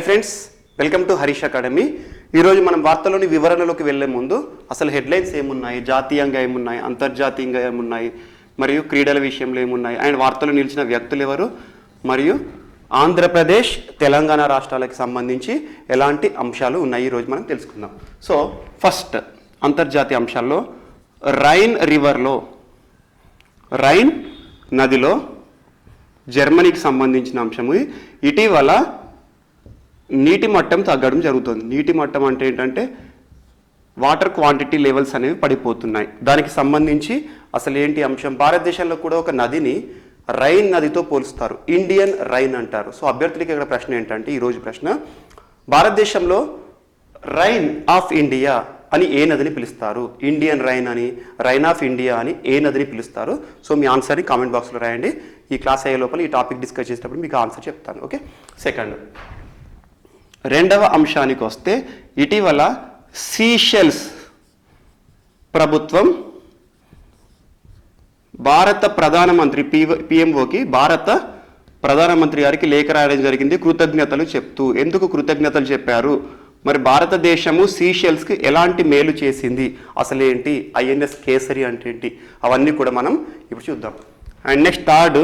Friends, welcome to Harish academy. ఈరోజు మనం వార్తలోని వివరణలోకి వెళ్లే ముందు అసలు హెడ్లైన్స్ ఏమున్నాయి, జాతీయంగా ఏమున్నాయి, అంతర్జాతీయంగా ఏమున్నాయి, మరియు క్రీడల విషయంలో ఏమున్నాయి, అండ్ వార్తలు నిలిచిన వ్యక్తులు ఎవరు, మరియు ఆంధ్రప్రదేశ్ తెలంగాణ రాష్ట్రాలకు సంబంధించి ఎలాంటి అంశాలు ఉన్నాయి ఈరోజు మనం తెలుసుకుందాం. సో ఫస్ట్ అంతర్జాతీయ అంశాల్లో రైన్ నదిలో జర్మనీకి సంబంధించిన అంశము. ఇటీవల నీటి మట్టం తగ్గడం జరుగుతుంది. నీటి మట్టం అంటే ఏంటంటే వాటర్ క్వాంటిటీ లెవెల్స్ అనేవి పడిపోతున్నాయి. దానికి సంబంధించి అసలు ఏంటి అంశం, భారతదేశంలో కూడా ఒక నదిని రైన్ నదితో పోలుస్తారు, ఇండియన్ రైన్ అంటారు. సో అభ్యర్థులకి ఇక్కడ ప్రశ్న ఏంటంటే, ఈరోజు ప్రశ్న, భారతదేశంలో రైన్ ఆఫ్ ఇండియా అని ఏ నదిని పిలుస్తారు? ఇండియన్ రైన్ అని, రైన్ ఆఫ్ ఇండియా అని ఏ నదిని పిలుస్తారు? సో మీ ఆన్సర్ని కామెంట్ బాక్స్లో రాయండి. ఈ క్లాస్ అయ్యే లోపల ఈ టాపిక్ డిస్కస్ చేసేటప్పుడు మీకు ఆన్సర్ చెప్తాను. ఓకే, సెకండ్ రెండవ అంశానికి వస్తే, ఇటీవల సీషెల్స్ ప్రభుత్వం భారత ప్రధానమంత్రి పిఎంఓకి భారత ప్రధానమంత్రి గారికి లేఖ రాయడం జరిగింది కృతజ్ఞతలు చెప్తూ. ఎందుకు కృతజ్ఞతలు చెప్పారు, మరి భారతదేశము సీషెల్స్కి ఎలాంటి మేలు చేసింది, అసలు ఏంటి, ఐఎన్ఎస్ కేసరి అంటే ఏంటి, అవన్నీ కూడా మనం ఇప్పుడు చూద్దాం. And next third,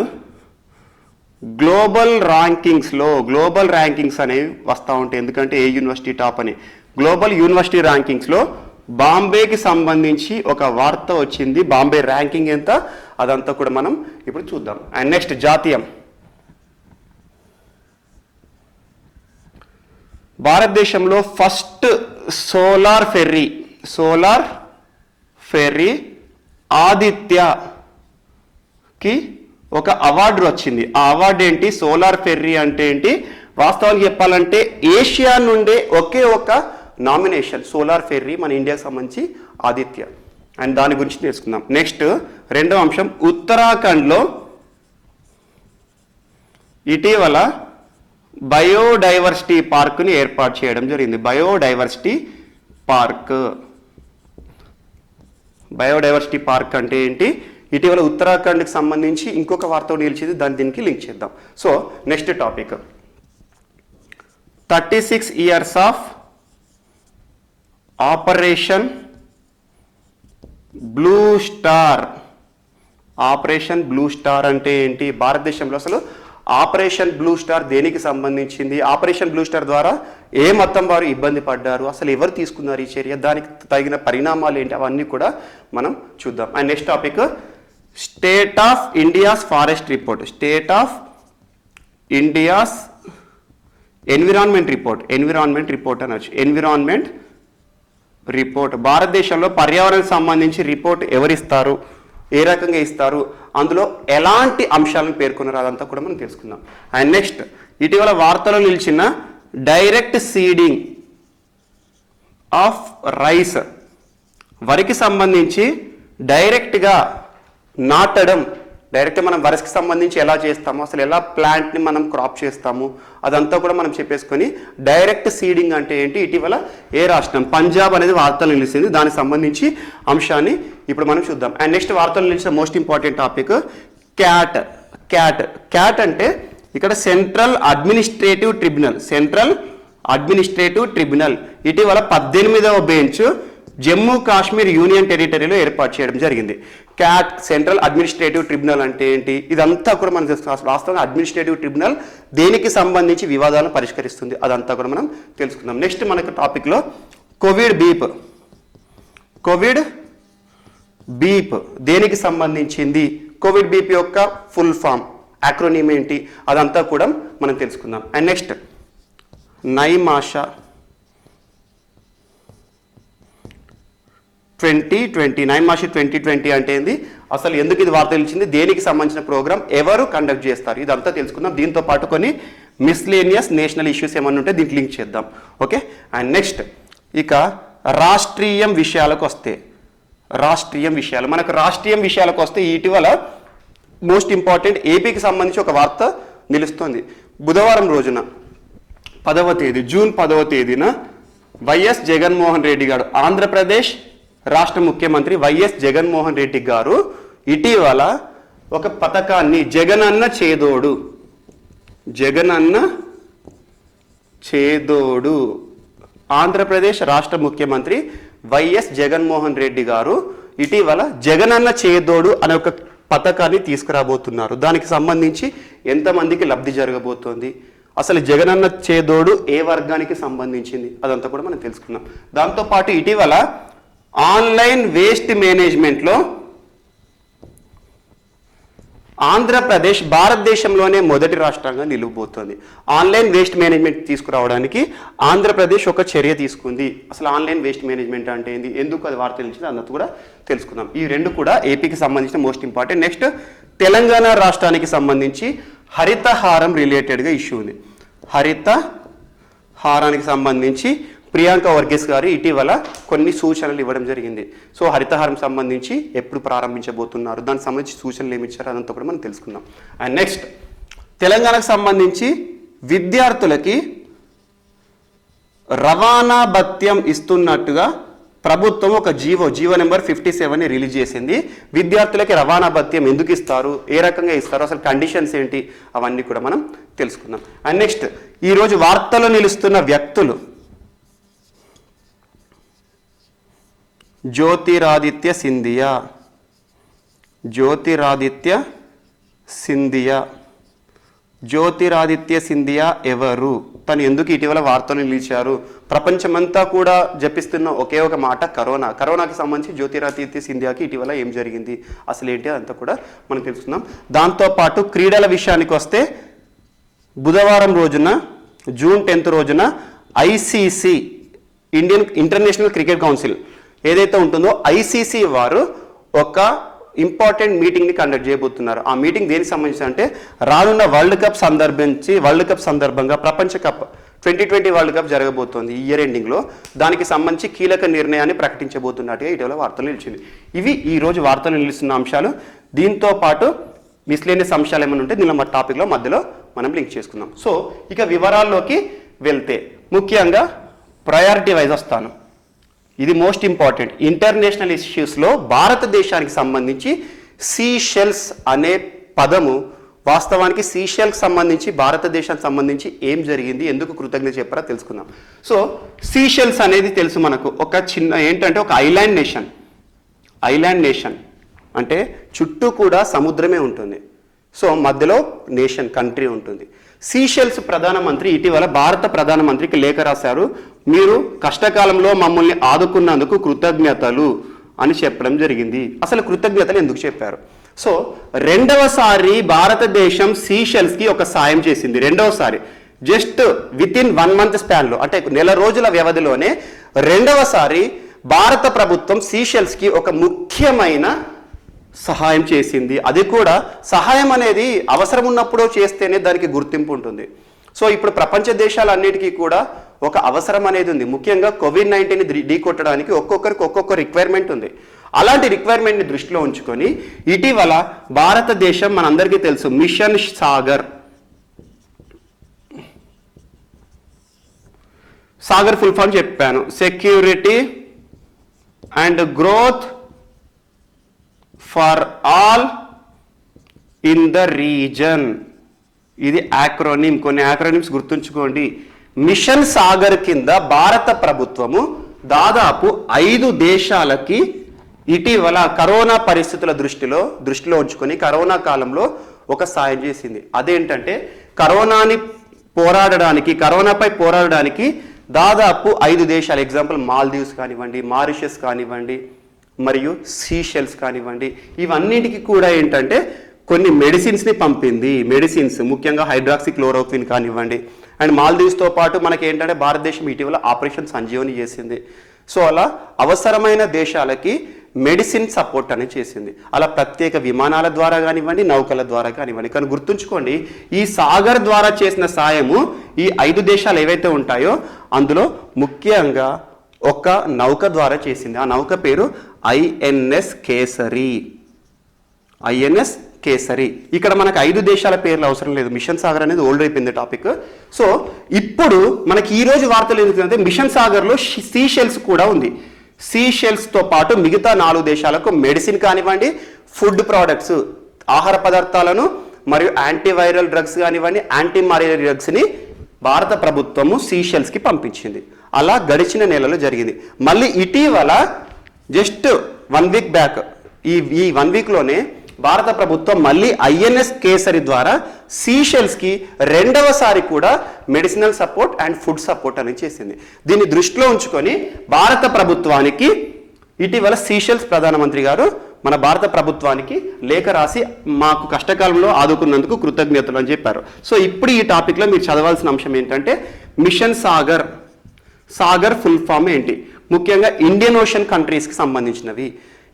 global rankings అనేవి వస్తూ ఉంటాయి. ఎందుకంటే ఏ యూనివర్సిటీ టాప్ అని. గ్లోబల్ యూనివర్సిటీ ర్యాంకింగ్స్లో బాంబేకి సంబంధించి ఒక వార్త వచ్చింది. బాంబే ర్యాంకింగ్ ఎంత, అదంతా కూడా మనం ఇప్పుడు చూద్దాం. అండ్ నెక్స్ట్ జాతీయం, భారతదేశంలో ఫస్ట్ సోలార్ ఫెర్రీ ఆదిత్యకి ఒక అవార్డు వచ్చింది. ఆ అవార్డు ఏంటి, సోలార్ ఫెర్రీ అంటే ఏంటి, వాస్తవానికి చెప్పాలంటే ఏషియా నుండే ఒకే ఒక నామినేషన్ సోలార్ ఫెర్రీ మన ఇండియాకి సంబంధించి ఆదిత్య. అండ్ దాని గురించి తెలుసుకుందాం. నెక్స్ట్ రెండవ అంశం, ఉత్తరాఖండ్లో ఇటీవల బయోడైవర్సిటీ పార్క్ని ఏర్పాటు చేయడం జరిగింది. బయోడైవర్సిటీ పార్క్ అంటే ఏంటి, ఇటీవల ఉత్తరాఖండ్కి సంబంధించి ఇంకొక వార్త నిలిచింది, దీనికి లింక్ చేద్దాం. So next topic, 36 years of operation blue star అంటే ఏంటి, భారతదేశంలో అసలు ఆపరేషన్ బ్లూ స్టార్ దేనికి సంబంధించింది, ఆపరేషన్ బ్లూ స్టార్ ద్వారా ఏ మొత్తం వారు ఇబ్బంది పడ్డారు, అసలు ఎవరు తీసుకున్నారు ఈ చర్య, దానికి తగిన పరిణామాలు ఏంటి, అవన్నీ కూడా మనం చూద్దాం. And next topic, state of India's forest report, state of India's environment report అనొచ్చు. ఎన్విరాన్మెంట్ రిపోర్ట్, భారతదేశంలో పర్యావరణానికి సంబంధించి రిపోర్ట్ ఎవరిస్తారు, ఏ రకంగా ఇస్తారు, అందులో ఎలాంటి అంశాలను పేర్కొన్నారు, అదంతా కూడా మనం తెలుసుకుందాం. అండ్ నెక్స్ట్, ఇటీవల వార్తలో నిలిచిన డైరెక్ట్ సీడింగ్ ఆఫ్ రైస్, వరికి సంబంధించి డైరెక్ట్గా నాటడం, డైరెక్ట్గా మనం వరికి సంబంధించి ఎలా చేస్తాము, అసలు ఎలా ప్లాంట్ని మనం క్రాప్ చేస్తాము, అదంతా కూడా మనం చెప్పేసుకొని, డైరెక్ట్ సీడింగ్ అంటే ఏంటి, ఇటీవల ఏ రాష్ట్రం, పంజాబ్ అనేది వార్తలు నిలిచింది, దానికి సంబంధించి అంశాన్ని ఇప్పుడు మనం చూద్దాం. అండ్ నెక్స్ట్ వార్తలు నిలిచిన మోస్ట్ ఇంపార్టెంట్ టాపిక్, క్యాట్ అంటే ఇక్కడ సెంట్రల్ అడ్మినిస్ట్రేటివ్ ట్రిబ్యునల్ ఇటీవల 18వ బెంచ్ జమ్మూ కాశ్మీర్ యూనియన్ టెరిటరీలో ఏర్పాటు చేయడం జరిగింది. క్యాట్ సెంట్రల్ అడ్మినిస్ట్రేటివ్ ట్రిబ్యునల్ అంటే ఏంటి, ఇదంతా కూడా మనం వాస్తవంగా అడ్మినిస్ట్రేటివ్ ట్రిబ్యునల్ దేనికి సంబంధించి వివాదాలను పరిష్కరిస్తుంది, అదంతా కూడా మనం తెలుసుకుందాం. నెక్స్ట్ మనకు టాపిక్లో కోవిడ్ బీప్ దేనికి సంబంధించింది, కోవిడ్ బీప్ యొక్క ఫుల్ ఫామ్, యాక్రోనిమ్ ఏంటి, అదంతా కూడా మనం తెలుసుకుందాం. అండ్ నెక్స్ట్ నైమాషా 2020 అంటే ఏంది, అసలు ఎందుకు ఇది వార్త నిలిచింది, దేనికి సంబంధించిన ప్రోగ్రామ్ ఎవరు కండక్ట్ చేస్తారు, ఇదంతా తెలుసుకుందాం. దీంతో పాటు కొన్ని మిస్లేనియస్ నేషనల్ ఇష్యూస్ ఏమన్నా ఉంటే దీనికి లింక్ చేద్దాం. ఓకే, అండ్ నెక్స్ట్ ఇక రాష్ట్రీయం విషయాలకు వస్తే ఇటీవల మోస్ట్ ఇంపార్టెంట్ ఏపీకి సంబంధించి ఒక వార్త నిలుస్తుంది. బుధవారం రోజున జూన్ 10వ తేదీన వైఎస్ జగన్మోహన్ రెడ్డి గారు, ఆంధ్రప్రదేశ్ రాష్ట్ర ముఖ్యమంత్రి వైఎస్ జగన్మోహన్ రెడ్డి గారు ఇటీవల ఒక పథకాన్ని జగనన్న చేదోడు. ఆంధ్రప్రదేశ్ రాష్ట్ర ముఖ్యమంత్రి వైఎస్ జగన్మోహన్ రెడ్డి గారు ఇటీవల జగనన్న చేదోడు అనే ఒక పథకాన్ని తీసుకురాబోతున్నారు. దానికి సంబంధించి ఎంతమందికి లబ్ధి జరగబోతోంది, అసలు జగనన్న చేదోడు ఏ వర్గానికి సంబంధించింది, అదంతా కూడా మనం తెలుసుకుందాం. దాంతోపాటు ఇటీవల ఆన్లైన్ వేస్ట్ మేనేజ్మెంట్లో ఆంధ్రప్రదేశ్ భారతదేశంలోనే మొదటి రాష్ట్రంగా నిలవబోతోంది. ఆన్లైన్ వేస్ట్ మేనేజ్మెంట్ తీసుకురావడానికి ఆంధ్రప్రదేశ్ ఒక చర్య తీసుకుంది. అసలు ఆన్లైన్ వేస్ట్ మేనేజ్మెంట్ అంటే ఏంది, ఎందుకు అది వార్త తెలిసింది అన్నది కూడా తెలుసుకుందాం. ఈ రెండు కూడా ఏపీకి సంబంధించిన మోస్ట్ ఇంపార్టెంట్. నెక్స్ట్ తెలంగాణ రాష్ట్రానికి సంబంధించి హరితహారం రిలేటెడ్గా ఇష్యూ ఉంది. హరితహారానికి సంబంధించి ప్రియాంక వర్గీస్ గారు ఇటీవల కొన్ని సూచనలు ఇవ్వడం జరిగింది. సో హరితహారం సంబంధించి ఎప్పుడు ప్రారంభించబోతున్నారు, దానికి సంబంధించి సూచనలు ఏమి ఇచ్చారు అదంతా కూడా మనం తెలుసుకుందాం. అండ్ నెక్స్ట్ తెలంగాణకు సంబంధించి విద్యార్థులకి రవాణా భత్యం ఇస్తున్నట్టుగా ప్రభుత్వం ఒక జీవో నెంబర్ 57ని రిలీజ్ చేసింది. విద్యార్థులకి రవాణా భత్యం ఎందుకు ఇస్తారు, ఏ రకంగా ఇస్తారు, అసలు కండిషన్స్ ఏంటి, అవన్నీ కూడా మనం తెలుసుకుందాం. అండ్ నెక్స్ట్ ఈరోజు వార్తలో నిలుస్తున్న వ్యక్తులు జ్యోతిరాదిత్య సింధియా ఎవరు, తను ఎందుకు ఇటీవల వార్తలు నిలిచారు, ప్రపంచమంతా కూడా జపిస్తున్న ఒకే ఒక మాట కరోనాకి సంబంధించి జ్యోతిరాదిత్య సింధియాకి ఇటీవల ఏం జరిగింది, అసలు ఏంటి అదంతా కూడా మనం తెలుసుకుందాం. దాంతోపాటు క్రీడల విషయానికి వస్తే బుధవారం రోజున జూన్ 10 రోజున ఐసీసీ ఇంటర్నేషనల్ క్రికెట్ కౌన్సిల్ ఏదైతే ఉంటుందో ఐసీసీ వారు ఒక ఇంపార్టెంట్ మీటింగ్ని కండక్ట్ చేయబోతున్నారు. ఆ మీటింగ్ దేనికి సంబంధించి అంటే రానున్న వరల్డ్ కప్ సందర్భంగా ప్రపంచ కప్ 2020 వరల్డ్ కప్ జరగబోతోంది ఈ ఇయర్ ఎండింగ్లో. దానికి సంబంధించి కీలక నిర్ణయాన్ని ప్రకటించబోతున్నట్టుగా ఇటీవల వార్తలు నిలిచింది. ఇవి ఈ రోజు వార్తలు నిలుస్తున్న అంశాలు. దీంతో పాటు మిస్లేనియస్ అంశాలు ఏమైనా ఉంటే దీనిలో మా టాపిక్లో మధ్యలో మనం లింక్ చేసుకుందాం. సో ఇక వివరాల్లోకి వెళ్తే ముఖ్యంగా ప్రయారిటీ వైజ్ వస్తాను. ఇది మోస్ట్ ఇంపార్టెంట్. ఇంటర్నేషనల్ ఇష్యూస్లో భారతదేశానికి సంబంధించి సీషెల్స్ అనే పదము వాస్తవానికి సీషెల్కి సంబంధించి భారతదేశానికి సంబంధించి ఏం జరిగింది, ఎందుకు కృతజ్ఞత చెప్పారో తెలుసుకుందాం. సో సీషెల్స్ అనేది తెలుసు మనకు, ఒక చిన్న ఏంటంటే ఒక ఐలాండ్ నేషన్ అంటే చుట్టూ కూడా సముద్రమే ఉంటుంది. సో మధ్యలో కంట్రీ ఉంటుంది. సీషెల్స్ ప్రధానమంత్రి ఇటీవల భారత ప్రధానమంత్రికి లేఖ రాశారు. మీరు కష్టకాలంలో మమ్మల్ని ఆదుకున్నందుకు కృతజ్ఞతలు అని చెప్పడం జరిగింది. అసలు కృతజ్ఞతలు ఎందుకు చెప్పారు? సో రెండవసారి భారతదేశం సీషెల్స్కి ఒక సాయం చేసింది. రెండవసారి జస్ట్ విత్ ఇన్ 1 month స్పాన్లో, అంటే నెల రోజుల వ్యవధిలోనే రెండవసారి భారత ప్రభుత్వం సీషెల్స్కి ఒక ముఖ్యమైన సహాయం చేసింది. అది కూడా సహాయం అనేది అవసరం ఉన్నప్పుడు చేస్తేనే దానికి గుర్తింపు ఉంటుంది. సో ఇప్పుడు ప్రపంచ దేశాలన్నిటికీ కూడా ఒక అవసరం అనేది ఉంది. ముఖ్యంగా COVID-19ని ఢీకొట్టడానికి ఒక్కొక్కరికి ఒక్కొక్క రిక్వైర్మెంట్ ఉంది. అలాంటి రిక్వైర్మెంట్ని దృష్టిలో ఉంచుకొని ఇటీవల భారతదేశం మనందరికీ తెలుసు మిషన్ సాగర్ ఫుల్ ఫామ్ చెప్పాను, security and growth for all in the reason. ఇది యాక్రోనిమ్. కొన్ని యాక్రోనిమ్స్ గుర్తుంచుకోండి. మిషన్ సాగర్ కింద భారత ప్రభుత్వము దాదాపు 5 దేశాలకి ఇటీవల కరోనా పరిస్థితుల దృష్టిలో ఉంచుకొని కరోనా కాలంలో ఒక సాయం చేసింది. అదేంటంటే కరోనాపై పోరాడడానికి దాదాపు 5 దేశాలు, ఎగ్జాంపుల్ మాల్దీవ్స్ కానివ్వండి, మారిషస్ కానివ్వండి, మరియు సీషెల్స్ కానివ్వండి, ఇవన్నిటికీ కూడా ఏంటంటే కొన్ని మెడిసిన్స్ని పంపింది. మెడిసిన్స్ ముఖ్యంగా హైడ్రాక్సిక్లోరోక్విన్ కానివ్వండి. అండ్ మాల్దీవ్స్తో పాటు మనకి ఏంటంటే భారతదేశం ఇటీవల ఆపరేషన్ సంజీవని చేసింది. సో అలా అవసరమైన దేశాలకి మెడిసిన్ సపోర్ట్ అనేది చేసింది. అలా ప్రత్యేక విమానాల ద్వారా కానివ్వండి, నౌకల ద్వారా కానివ్వండి. కానీ గుర్తుంచుకోండి, ఈ సాగర్ ద్వారా చేసిన సాయము ఈ 5 దేశాలు ఏవైతే ఉంటాయో అందులో ముఖ్యంగా ఒక నౌక ద్వారా చేసింది. ఆ నౌక పేరు ఐఎన్ఎస్ కేసరి. ఇక్కడ మనకు 5 దేశాల పేర్లు అవసరం లేదు. మిషన్ సాగర్ అనేది ఓల్డ్ అయిపోయింది టాపిక్. సో ఇప్పుడు మనకి ఈ రోజు వార్తలు ఎందుకంటే మిషన్ సాగర్లో సీషెల్స్ కూడా ఉంది. సీషెల్స్తో పాటు మిగతా 4 దేశాలకు మెడిసిన్ కానివ్వండి, ఫుడ్ ప్రోడక్ట్స్, ఆహార పదార్థాలను మరియు యాంటీవైరల్ డ్రగ్స్ కానివ్వండి, యాంటీ మలేరియా డ్రగ్స్ని భారత ప్రభుత్వము సీషెల్స్కి పంపించింది. అలా గడిచిన నెలలో జరిగింది. మళ్ళీ ఇటీవల జస్ట్ 1 వీక్ బ్యాక్ ఈ 1 వీక్లోనే భారత ప్రభుత్వం మళ్ళీ INS కేసరి ద్వారా సీషెల్స్కి రెండవసారి కూడా medicinal support and food support అనేది చేసింది. దీన్ని దృష్టిలో ఉంచుకొని భారత ప్రభుత్వానికి ఇటీవల సీషెల్స్ ప్రధానమంత్రి గారు మన భారత ప్రభుత్వానికి లేఖ రాసి మాకు కష్టకాలంలో ఆదుకున్నందుకు కృతజ్ఞతలు అని చెప్పారు. సో ఇప్పుడు ఈ టాపిక్లో మీరు చదవాల్సిన అంశం ఏంటంటే mission Sagar. Sagar full form ఏంటి? ముఖ్యంగా ఇండియన్ ఓషన్ కంట్రీస్కి సంబంధించినవి,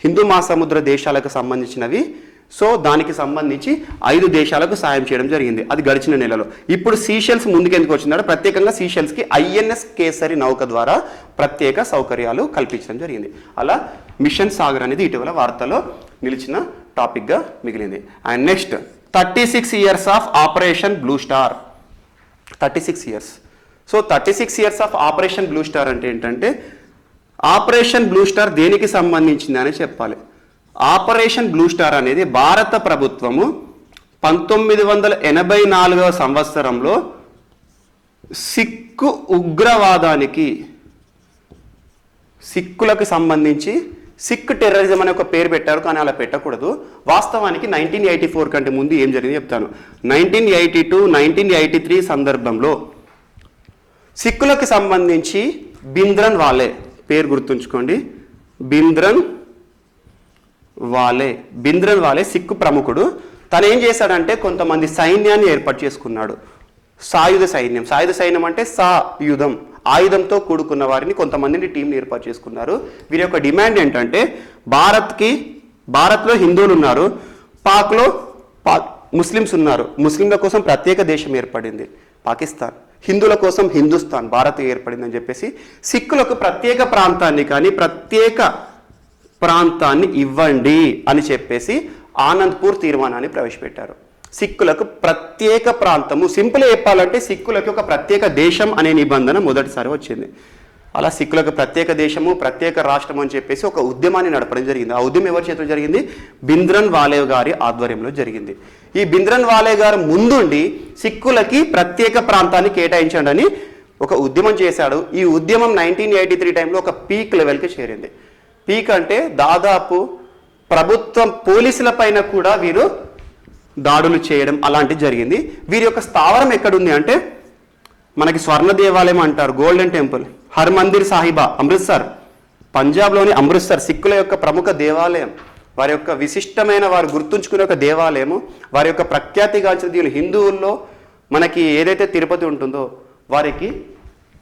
హిందూ మహాసముద్ర దేశాలకు సంబంధించినవి. సో దానికి సంబంధించి 5 దేశాలకు సాయం చేయడం జరిగింది. అది గడిచిన నెలలో. ఇప్పుడు సీషెల్స్ ముందుకెందుకు వచ్చిందంటే ప్రత్యేకంగా సీషెల్స్కి INS కేసరి నౌక ద్వారా ప్రత్యేక సౌకర్యాలు కల్పించడం జరిగింది. అలా మిషన్ సాగర్ అనేది ఇటీవల వార్తలో నిలిచిన టాపిక్గా మిగిలింది. And next 36 years of operation blue star. 36 years. So 36 years of operation blue star అంటే ఏంటంటే ఆపరేషన్ బ్లూ స్టార్ దేనికి సంబంధించింది అని చెప్పాలి. ఆపరేషన్ బ్లూ స్టార్ అనేది భారత ప్రభుత్వము 1984వ సంవత్సరంలో సిక్కు ఉగ్రవాదానికి, సిక్కులకు సంబంధించి సిక్ టెర్రరిజం అనే ఒక పేరు పెట్టారు, కానీ అలా పెట్టకూడదు. వాస్తవానికి 1984 కంటే ముందు ఏం జరిగింది చెప్తాను. 1982, 1983 సందర్భంలో సిక్కులకు సంబంధించి భింద్రన్ వాలే పేరు గుర్తుంచుకోండి. భింద్రన్ వాలే సిక్కు ప్రముఖుడు. తను ఏం చేశాడంటే కొంతమంది సైన్యాన్ని ఏర్పాటు చేసుకున్నాడు. సాయుధ సైన్యం అంటే సాయుధం, ఆయుధంతో కూడుకున్న వారిని కొంతమందిని టీంని ఏర్పాటు చేసుకున్నారు. వీరి యొక్క డిమాండ్ ఏంటంటే భారత్లో హిందువులు ఉన్నారు, పాక్లో ముస్లిమ్స్ ఉన్నారు. ముస్లింల కోసం ప్రత్యేక దేశం ఏర్పడింది పాకిస్తాన్, హిందువుల కోసం హిందుస్థాన్, భారత్ ఏర్పడింది అని చెప్పేసి సిక్కులకు ప్రత్యేక ప్రాంతాన్ని కానీ ప్రత్యేక ప్రాంతాన్ని ఇవ్వండి అని చెప్పేసి ఆనంద్పూర్ తీర్మానాన్ని ప్రవేశపెట్టారు. సిక్కులకు ప్రత్యేక ప్రాంతము, సింపుల్ చెప్పాలంటే సిక్కులకు ఒక ప్రత్యేక దేశం అనే నిబంధన మొదటిసారి వచ్చింది. అలా సిక్కులకు ప్రత్యేక దేశము, ప్రత్యేక రాష్ట్రం అని చెప్పేసి ఒక ఉద్యమాన్ని నడపడం జరిగింది. ఆ ఉద్యమం ఎవరి చేతిలో జరిగింది? భింద్రన్ వాలే గారి ఆధ్వర్యంలో జరిగింది. ఈ భింద్రన్ వాలే గారు ముందుండి సిక్కులకి ప్రత్యేక ప్రాంతాన్ని కేటాయించండి అని ఒక ఉద్యమం చేశాడు. ఈ ఉద్యమం 1983 టైంలో ఒక పీక్ లెవెల్కి చేరింది. పీక్ అంటే దాదాపు ప్రభుత్వం పోలీసుల పైన కూడా వీరు దాడులు చేయడం అలాంటివి జరిగింది. వీరి యొక్క స్థావరం ఎక్కడుంది అంటే మనకి స్వర్ణ దేవాలయం అంటారు, గోల్డెన్ టెంపుల్, హర్మందిర్ సాహిబా, అమృత్సర్, పంజాబ్లోని అమృత్సర్ సిక్కుల యొక్క ప్రముఖ దేవాలయం. వారి యొక్క విశిష్టమైన, వారు గుర్తుంచుకునే ఒక దేవాలయము. వారి యొక్క ప్రఖ్యాతిగాంచిన దీవులు హిందువుల్లో మనకి ఏదైతే తిరుపతి ఉంటుందో వారికి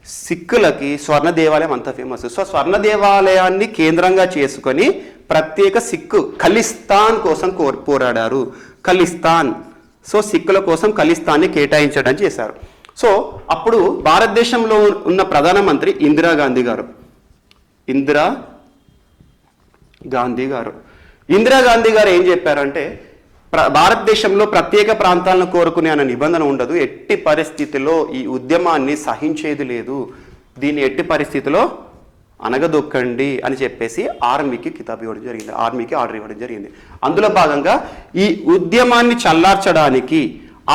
సిక్కులకి స్వర్ణ దేవాలయం అంత ఫేమస్. సో స్వర్ణ దేవాలయాన్ని కేంద్రంగా చేసుకొని ప్రత్యేక సిక్కు ఖలిస్తాన్ కోసం పోరాడారు. ఖలిస్తాన్, సో సిక్కుల కోసం ఖలిస్తాన్ని కేటాయించడం చేశారు. సో అప్పుడు భారతదేశంలో ఉన్న ప్రధానమంత్రి ఇందిరాగాంధీ గారు ఏం చెప్పారంటే భారతదేశంలో ప్రత్యేక ప్రాంతాలను కోరుకునే అన్న నిబంధన ఉండదు, ఎట్టి పరిస్థితిలో ఈ ఉద్యమాన్ని సహించేది లేదు, దీన్ని ఎట్టి పరిస్థితిలో అనగదొక్కండి అని చెప్పేసి ఆర్మీకి కితాబు ఇవ్వడం జరిగింది, ఆర్మీకి ఆర్డర్ ఇవ్వడం జరిగింది. అందులో భాగంగా ఈ ఉద్యమాన్ని చల్లార్చడానికి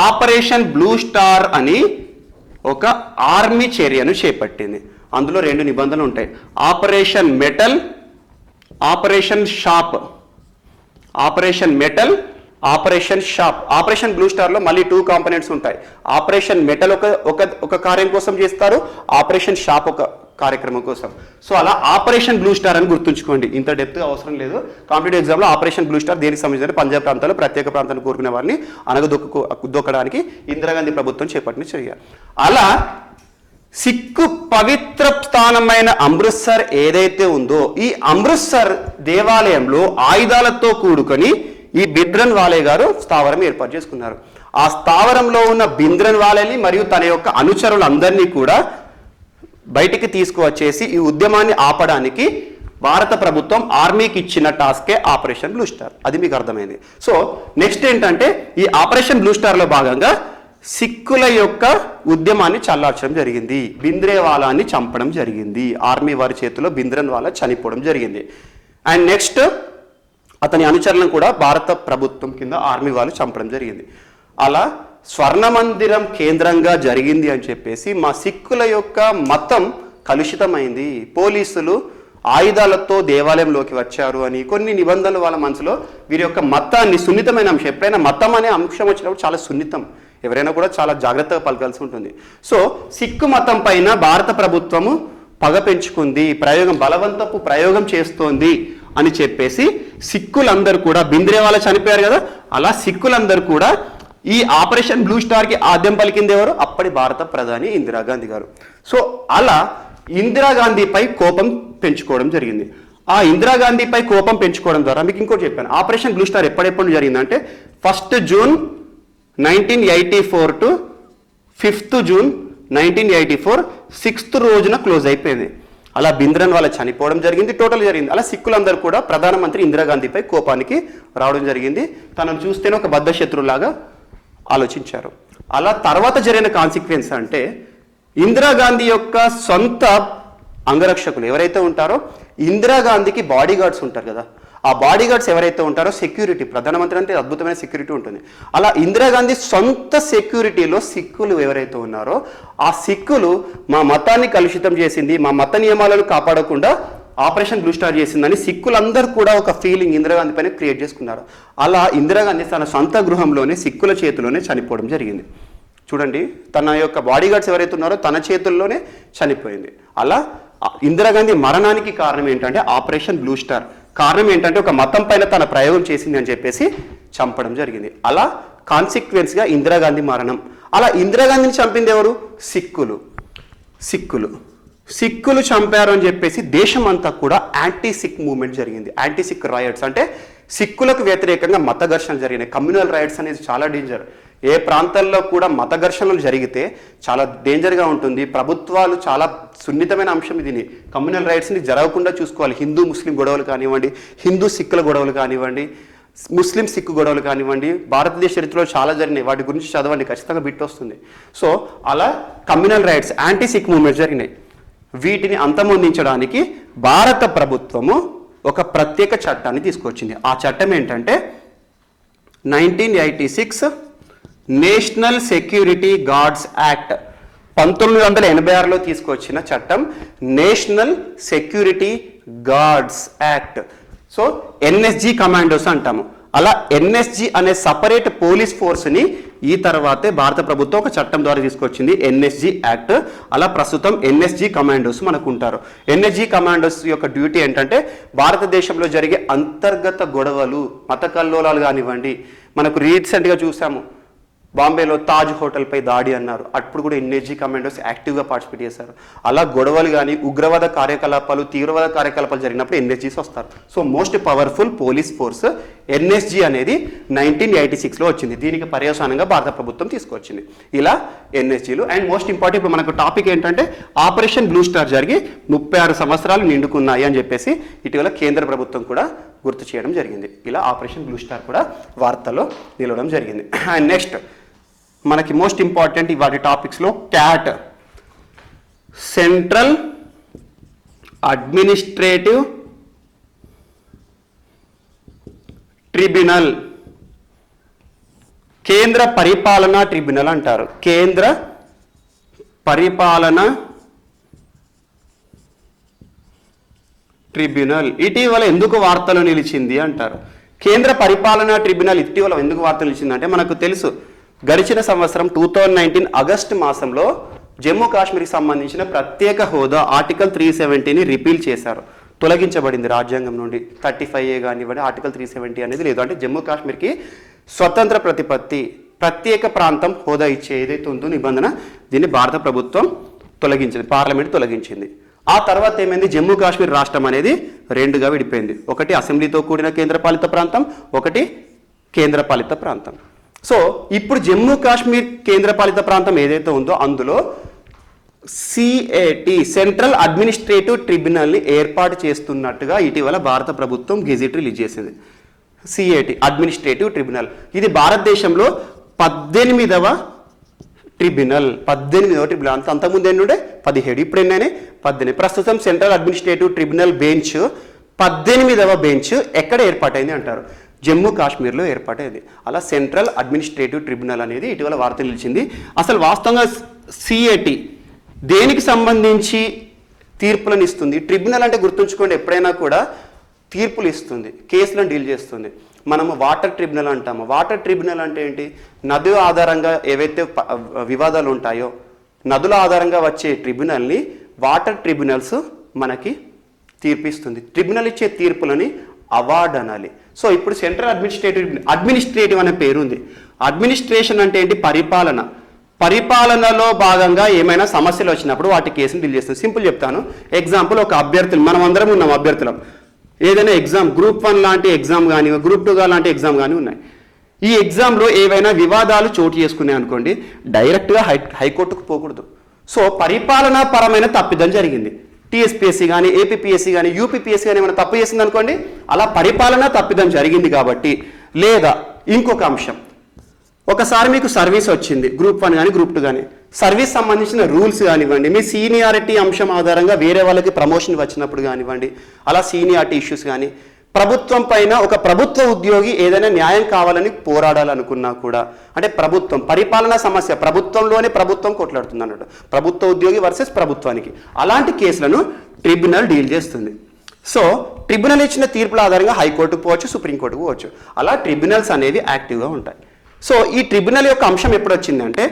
ఆపరేషన్ బ్లూ స్టార్ అని ఒక ఆర్మీ చర్యను చేపట్టింది. అందులో 2 నిబంధనలు ఉంటాయి. Operation metal, operation shop. Operation metal, operation shop. Operation blue స్టార్లో మళ్ళీ 2 కాంపోనెంట్స్ ఉంటాయి. ఆపరేషన్ మెటల్ ఒక కార్యం కోసం చేస్తారు, ఆపరేషన్ షాప్ ఒక కార్యక్రమం కోసం. సో అలా ఆపరేషన్ బ్లూ స్టార్ అని గుర్తుంచుకోండి, ఇంత డెప్త్ అవసరం లేదు. కాంపిటేటివ్ ఎగ్జామ్లో ఆపరేషన్ బ్లూ స్టార్ దేనికి సంబంధించిన పంజాబ్ ప్రాంతాల్లో ప్రత్యేక ప్రాంతాన్ని కోరుకునే వారిని దొక్కడానికి ఇందిరాగాంధీ ప్రభుత్వం చేపట్టిన చర్య. అలా సిక్కు పవిత్ర స్థానమైన అమృత్సర్ ఏదైతే ఉందో ఈ అమృత్సర్ దేవాలయంలో ఆయుధాలతో కూడుకొని ఈ భింద్రన్ వాలే గారు స్థావరం ఏర్పాటు చేసుకున్నారు. ఆ స్థావరంలో ఉన్న భింద్రన్ వాలేని మరియు తన యొక్క అనుచరులందరినీ కూడా బయటికి తీసుకువచ్చేసి ఈ ఉద్యమాన్ని ఆపడానికి భారత ప్రభుత్వం ఆర్మీకి ఇచ్చిన టాస్కే ఆపరేషన్ బ్లూ స్టార్. అది మీకు అర్థమైంది. సో నెక్స్ట్ ఏంటంటే ఈ ఆపరేషన్ బ్లూ స్టార్లో భాగంగా సిక్కుల యొక్క ఉద్యమాన్ని చల్లార్చడం జరిగింది, భింద్రేవాలాని చంపడం జరిగింది, ఆర్మీ వారి చేతిలో భింద్రన్ వాలా చనిపోవడం జరిగింది. అండ్ నెక్స్ట్ అతని అనుచరులను కూడా భారత ప్రభుత్వం కింద ఆర్మీ వాళ్ళు చంపడం జరిగింది. అలా స్వర్ణ మందిరం కేంద్రంగా జరిగింది అని చెప్పేసి మా సిక్కుల యొక్క మతం కలుషితమైంది, పోలీసులు ఆయుధాలతో దేవాలయంలోకి వచ్చారు అని కొన్ని నిబంధనలు వాళ్ళ మనసులో వీరి యొక్క మతాన్ని, సున్నితమైన అంశం, ఎప్పుడైనా మతం అనే అంశం వచ్చినప్పుడు చాలా సున్నితం, ఎవరైనా కూడా చాలా జాగ్రత్తగా పలకాల్సి ఉంటుంది. సో సిక్కు మతం పైన భారత ప్రభుత్వము పగ పెంచుకుంది, బలవంతపు ప్రయోగం చేస్తోంది అని చెప్పేసి సిక్కులందరూ కూడా, భింద్రేవాలా చనిపోయారు కదా, అలా సిక్కులందరూ కూడా ఈ ఆపరేషన్ బ్లూ స్టార్కి ఆద్యం పలికింది ఎవరు? అప్పటి భారత ప్రధాని ఇందిరాగాంధీ గారు. సో అలా ఇందిరాగాంధీపై కోపం పెంచుకోవడం జరిగింది. ఆ ఇందిరాగాంధీపై కోపం పెంచుకోవడం ద్వారా మీకు ఇంకోటి చెప్పాను, ఆపరేషన్ బ్లూ స్టార్ ఎప్పుడెప్పుడు జరిగిందంటే 1 జూన్ 1984 టు 5 జూన్ 1984 6th రోజున క్లోజ్ అయిపోయింది. అలా భింద్రన్ వాళ్ళ చనిపోవడం జరిగింది, టోటల్ జరిగింది. అలా సిక్కులందరూ కూడా ప్రధానమంత్రి ఇందిరాగాంధీపై కోపానికి రావడం జరిగింది. తనను చూస్తేనే ఒక బద్ధ శత్రులాగా ఆలోచించారు. అలా తర్వాత జరిగిన కాన్సిక్వెన్స్ అంటే ఇందిరాగాంధీ యొక్క సొంత అంగరక్షకులు ఎవరైతే ఉంటారో, ఇందిరాగాంధీకి బాడీ గార్డ్స్ ఉంటారు కదా, ఆ బాడీ గార్డ్స్ ఎవరైతే ఉంటారో సెక్యూరిటీ, ప్రధానమంత్రి అంటే అద్భుతమైన సెక్యూరిటీ ఉంటుంది. అలా ఇందిరాగాంధీ సొంత సెక్యూరిటీలో సిక్కులు ఎవరైతే ఉన్నారో ఆ సిక్కులు మా మతాన్ని కలుషితం చేసింది, మా మత నియమాలను కాపాడకుండా ఆపరేషన్ బ్లూ స్టార్ చేసిందని సిక్కులందరూ కూడా ఒక ఫీలింగ్ ఇందిరాగాంధీ పైన క్రియేట్ చేసుకున్నారు. అలా ఇందిరాగాంధీ తన సొంత గృహంలోనే సిక్కుల చేతిలోనే చనిపోవడం జరిగింది. చూడండి, తన యొక్క బాడీ గార్డ్స్ ఎవరైతే ఉన్నారో తన చేతుల్లోనే చనిపోయింది. అలా ఇందిరాగాంధీ మరణానికి కారణం ఏంటంటే ఆపరేషన్ బ్లూ స్టార్. కారణం ఏంటంటే ఒక మతం పైన తన ప్రయోగం చేసింది అని చెప్పేసి చంపడం జరిగింది. అలా కాన్సిక్వెన్స్గా ఇందిరాగాంధీ మరణం. అలా ఇందిరాగాంధీని చంపింది ఎవరు? సిక్కులు చంపారు అని చెప్పేసి దేశం అంతా కూడా యాంటీ సిక్ మూవ్మెంట్ జరిగింది. యాంటీ సిక్ రాయట్స్ అంటే సిక్కులకు వ్యతిరేకంగా మత ఘర్షణలు జరిగినాయి. కమ్యూనల్ రైట్స్ అనేది చాలా డేంజర్. ఏ ప్రాంతాల్లో కూడా మత ఘర్షణలు జరిగితే చాలా డేంజర్గా ఉంటుంది. ప్రభుత్వాలు చాలా సున్నితమైన అంశం ఇది. కమ్యూనల్ రైట్స్ని జరగకుండా చూసుకోవాలి. హిందూ ముస్లిం గొడవలు కానివ్వండి, హిందూ సిక్కుల గొడవలు కానివ్వండి, ముస్లిం సిక్కు గొడవలు కానివ్వండి, భారతదేశ చరిత్రలో చాలా జరిగినాయి. వాటి గురించి చదవండి, ఖచ్చితంగా బిట్ వస్తుంది. సో అలా communal riots, anti Sikh movement జరిగినాయి. వీటిని అంతమొందించడానికి భారత ప్రభుత్వము ఒక ప్రత్యేక చట్టాన్ని తీసుకొచ్చింది. ఆ చట్టం ఏంటంటే 1986 నేషనల్ సెక్యూరిటీ గార్డ్స్ యాక్ట్. 1986లో తీసుకొచ్చిన చట్టం national security guards act. So NSG commandos అంటాము. అలా ఎన్ఎస్జి అనే సపరేట్ పోలీస్ ఫోర్స్ని ఈ తర్వాతే భారత ప్రభుత్వం ఒక చట్టం ద్వారా తీసుకొచ్చింది, ఎన్ఎస్జి యాక్ట్. అలా ప్రస్తుతం ఎన్ఎస్జి కమాండోస్ మనకు ఉంటారు. ఎన్ఎస్జి కమాండోస్ యొక్క డ్యూటీ ఏంటంటే భారతదేశంలో జరిగే అంతర్గత గొడవలు, మత కల్లోలాలు కానివ్వండి, మనకు రీసెంట్గా చూసాము బాంబేలో తాజ్ హోటల్పై దాడి అన్నారు, అప్పుడు కూడా ఎన్ఎస్జి కమాండోస్ యాక్టివ్గా పార్టిసిపేట్ చేశారు. అలా గొడవలు కానీ ఉగ్రవాద కార్యకలాపాలు, తీవ్రవాద కార్యకలాపాలు జరిగినప్పుడు ఎన్ఎస్జీస్ వస్తారు. So most powerful police force NSG అనేది 1986లో వచ్చింది. దీనికి పర్యవసానంగా భారత ప్రభుత్వం తీసుకొచ్చింది ఇలా ఎన్ఎస్జీలు. అండ్ మోస్ట్ ఇంపార్టెంట్ ఇప్పుడు మనకు టాపిక్ ఏంటంటే ఆపరేషన్ బ్లూ స్టార్ జరిగి 36 సంవత్సరాలు నిండుకున్నాయి అని చెప్పేసి ఇటీవల కేంద్ర ప్రభుత్వం కూడా గుర్తు చేయడం జరిగింది. ఇలా ఆపరేషన్ బ్లూ స్టార్ కూడా వార్తల్లో నిలవడం జరిగింది. అండ్ నెక్స్ట్ మనకి మోస్ట్ ఇంపార్టెంట్ ఇవాటి టాపిక్స్లో క్యాట్, సెంట్రల్ అడ్మినిస్ట్రేటివ్ ట్రిబ్యునల్, కేంద్ర పరిపాలనా ట్రిబ్యునల్ అంటారు. కేంద్ర పరిపాలన ట్రిబ్యునల్ ఇటీవల ఎందుకు వార్తలు నిలిచింది అంటారు. కేంద్ర పరిపాలనా ట్రిబ్యునల్ ఇటీవల ఎందుకు వార్తలు నిలిచింది అంటే మనకు తెలుసు, గడిచిన సంవత్సరం 2019 ఆగస్టు మాసంలో జమ్మూ కాశ్మీర్కి సంబంధించిన ప్రత్యేక హోదా ఆర్టికల్ 370ని రిపీల్ చేశారు, తొలగించబడింది రాజ్యాంగం నుండి. 35A కానివ్వండి, ఆర్టికల్ 370 అనేది లేదు. అంటే జమ్మూ కాశ్మీర్కి స్వతంత్ర ప్రతిపత్తి, ప్రత్యేక ప్రాంతం హోదా ఇచ్చే ఏదైతే ఉందో నిబంధన, దీన్ని భారత ప్రభుత్వం తొలగించింది, పార్లమెంట్ తొలగించింది. ఆ తర్వాత ఏమైంది, జమ్మూ కాశ్మీర్ రాష్ట్రం అనేది రెండుగా విడిపోయింది. ఒకటి అసెంబ్లీతో కూడిన కేంద్రపాలిత ప్రాంతం, ఒకటి కేంద్రపాలిత ప్రాంతం. సో ఇప్పుడు జమ్మూ కాశ్మీర్ కేంద్రపాలిత ప్రాంతం ఏదైతే ఉందో అందులో సిఏటి, సెంట్రల్ అడ్మినిస్ట్రేటివ్ ట్రిబ్యునల్ని ఏర్పాటు చేస్తున్నట్టుగా ఇటీవల భారత ప్రభుత్వం గెజిట్ రిలీజ్ చేసింది. సిఏటి అడ్మినిస్ట్రేటివ్ ట్రిబ్యునల్ ఇది భారతదేశంలో 18వ ట్రిబ్యునల్. 18వ ట్రిబ్యునల్. అంతకుముందు ఏంటంటే 17, ఇప్పుడు ఎన్నైనా 18. ప్రస్తుతం సెంట్రల్ అడ్మినిస్ట్రేటివ్ ట్రిబ్యునల్ బెంచ్ 18వ బెంచ్ ఎక్కడ ఏర్పాటైంది అంటారు, జమ్మూ కాశ్మీర్లో ఏర్పాటైంది. అలా సెంట్రల్ అడ్మినిస్ట్రేటివ్ ట్రిబ్యునల్ అనేది ఇటీవల వార్తలు నిలిచింది. అసలు వాస్తవంగా సిఏటి దేనికి సంబంధించి తీర్పులను ఇస్తుంది? ట్రిబ్యునల్ అంటే గుర్తుంచుకోండి, ఎప్పుడైనా కూడా తీర్పులు ఇస్తుంది, కేసులను డీల్ చేస్తుంది. మనము వాటర్ ట్రిబ్యునల్ అంటాము. వాటర్ ట్రిబ్యునల్ అంటే ఏంటి? నదుల ఆధారంగా ఏవైతే వివాదాలు ఉంటాయో నదుల ఆధారంగా వచ్చే ట్రిబ్యునల్ని వాటర్ ట్రిబ్యునల్స్ మనకి తీర్పిస్తుంది. ట్రిబ్యునల్ ఇచ్చే తీర్పులని అవార్డ్ అనాలి. సో ఇప్పుడు సెంట్రల్ అడ్మినిస్ట్రేటివ్ అనే పేరు ఉంది. అడ్మినిస్ట్రేషన్ అంటే ఏంటి? పరిపాలన. పరిపాలనలో భాగంగా ఏమైనా సమస్యలు వచ్చినప్పుడు వాటి కేసుని డీల్ చేస్తుంది. సింపుల్ చెప్తాను. ఎగ్జాంపుల్, ఒక అభ్యర్థులు, మనం అందరం ఉన్నాం అభ్యర్థులం, ఏదైనా ఎగ్జామ్ గ్రూప్ 1 లాంటి ఎగ్జామ్ కానీ గ్రూప్ 2 లాంటి ఎగ్జామ్ కానీ ఉన్నాయి. ఈ ఎగ్జామ్లో ఏవైనా వివాదాలు చోటు చేసుకున్నాయి అనుకోండి, డైరెక్ట్గా హైకోర్టుకు పోకూడదు. సో పరిపాలనా పరమైన తప్పిదం జరిగింది. టీఎస్పీఎస్సీ కానీ ఏపీపీఎస్సీ కానీ యూపీపీఎస్సీ కానీ ఏమైనా తప్పు చేసింది అనుకోండి, అలా పరిపాలనా తప్పిదం జరిగింది కాబట్టి. లేదా ఇంకొక అంశం, ఒకసారి మీకు సర్వీస్ వచ్చింది, గ్రూప్ 1 కానీ గ్రూప్ 2 కానీ, సర్వీస్ సంబంధించిన రూల్స్ కానివ్వండి, మీ సీనియారిటీ అంశం ఆధారంగా వేరే వాళ్ళకి ప్రమోషన్ వచ్చినప్పుడు కానివ్వండి, అలా సీనియారిటీ ఇష్యూస్ కానీ, ప్రభుత్వం పైన ఒక ప్రభుత్వ ఉద్యోగి ఏదైనా న్యాయం కావాలని పోరాడాలనుకున్నా కూడా, అంటే ప్రభుత్వం పరిపాలనా సమస్య, ప్రభుత్వంలోనే ప్రభుత్వం కొట్లాడుతుంది అన్నట్టు, ప్రభుత్వ ఉద్యోగి వర్సెస్ ప్రభుత్వానికి, అలాంటి కేసులను ట్రిబ్యునల్ డీల్ చేస్తుంది. సో ట్రిబ్యునల్ ఇచ్చిన తీర్పుల ఆధారంగా హైకోర్టుకు పోవచ్చు, సుప్రీంకోర్టుకు పోవచ్చు. అలా ట్రిబ్యునల్స్ అనేవి యాక్టివ్గా ఉంటాయి. సో ఈ ట్రిబ్యునల్ యొక్క అంశం ఎప్పుడు వచ్చిందంటే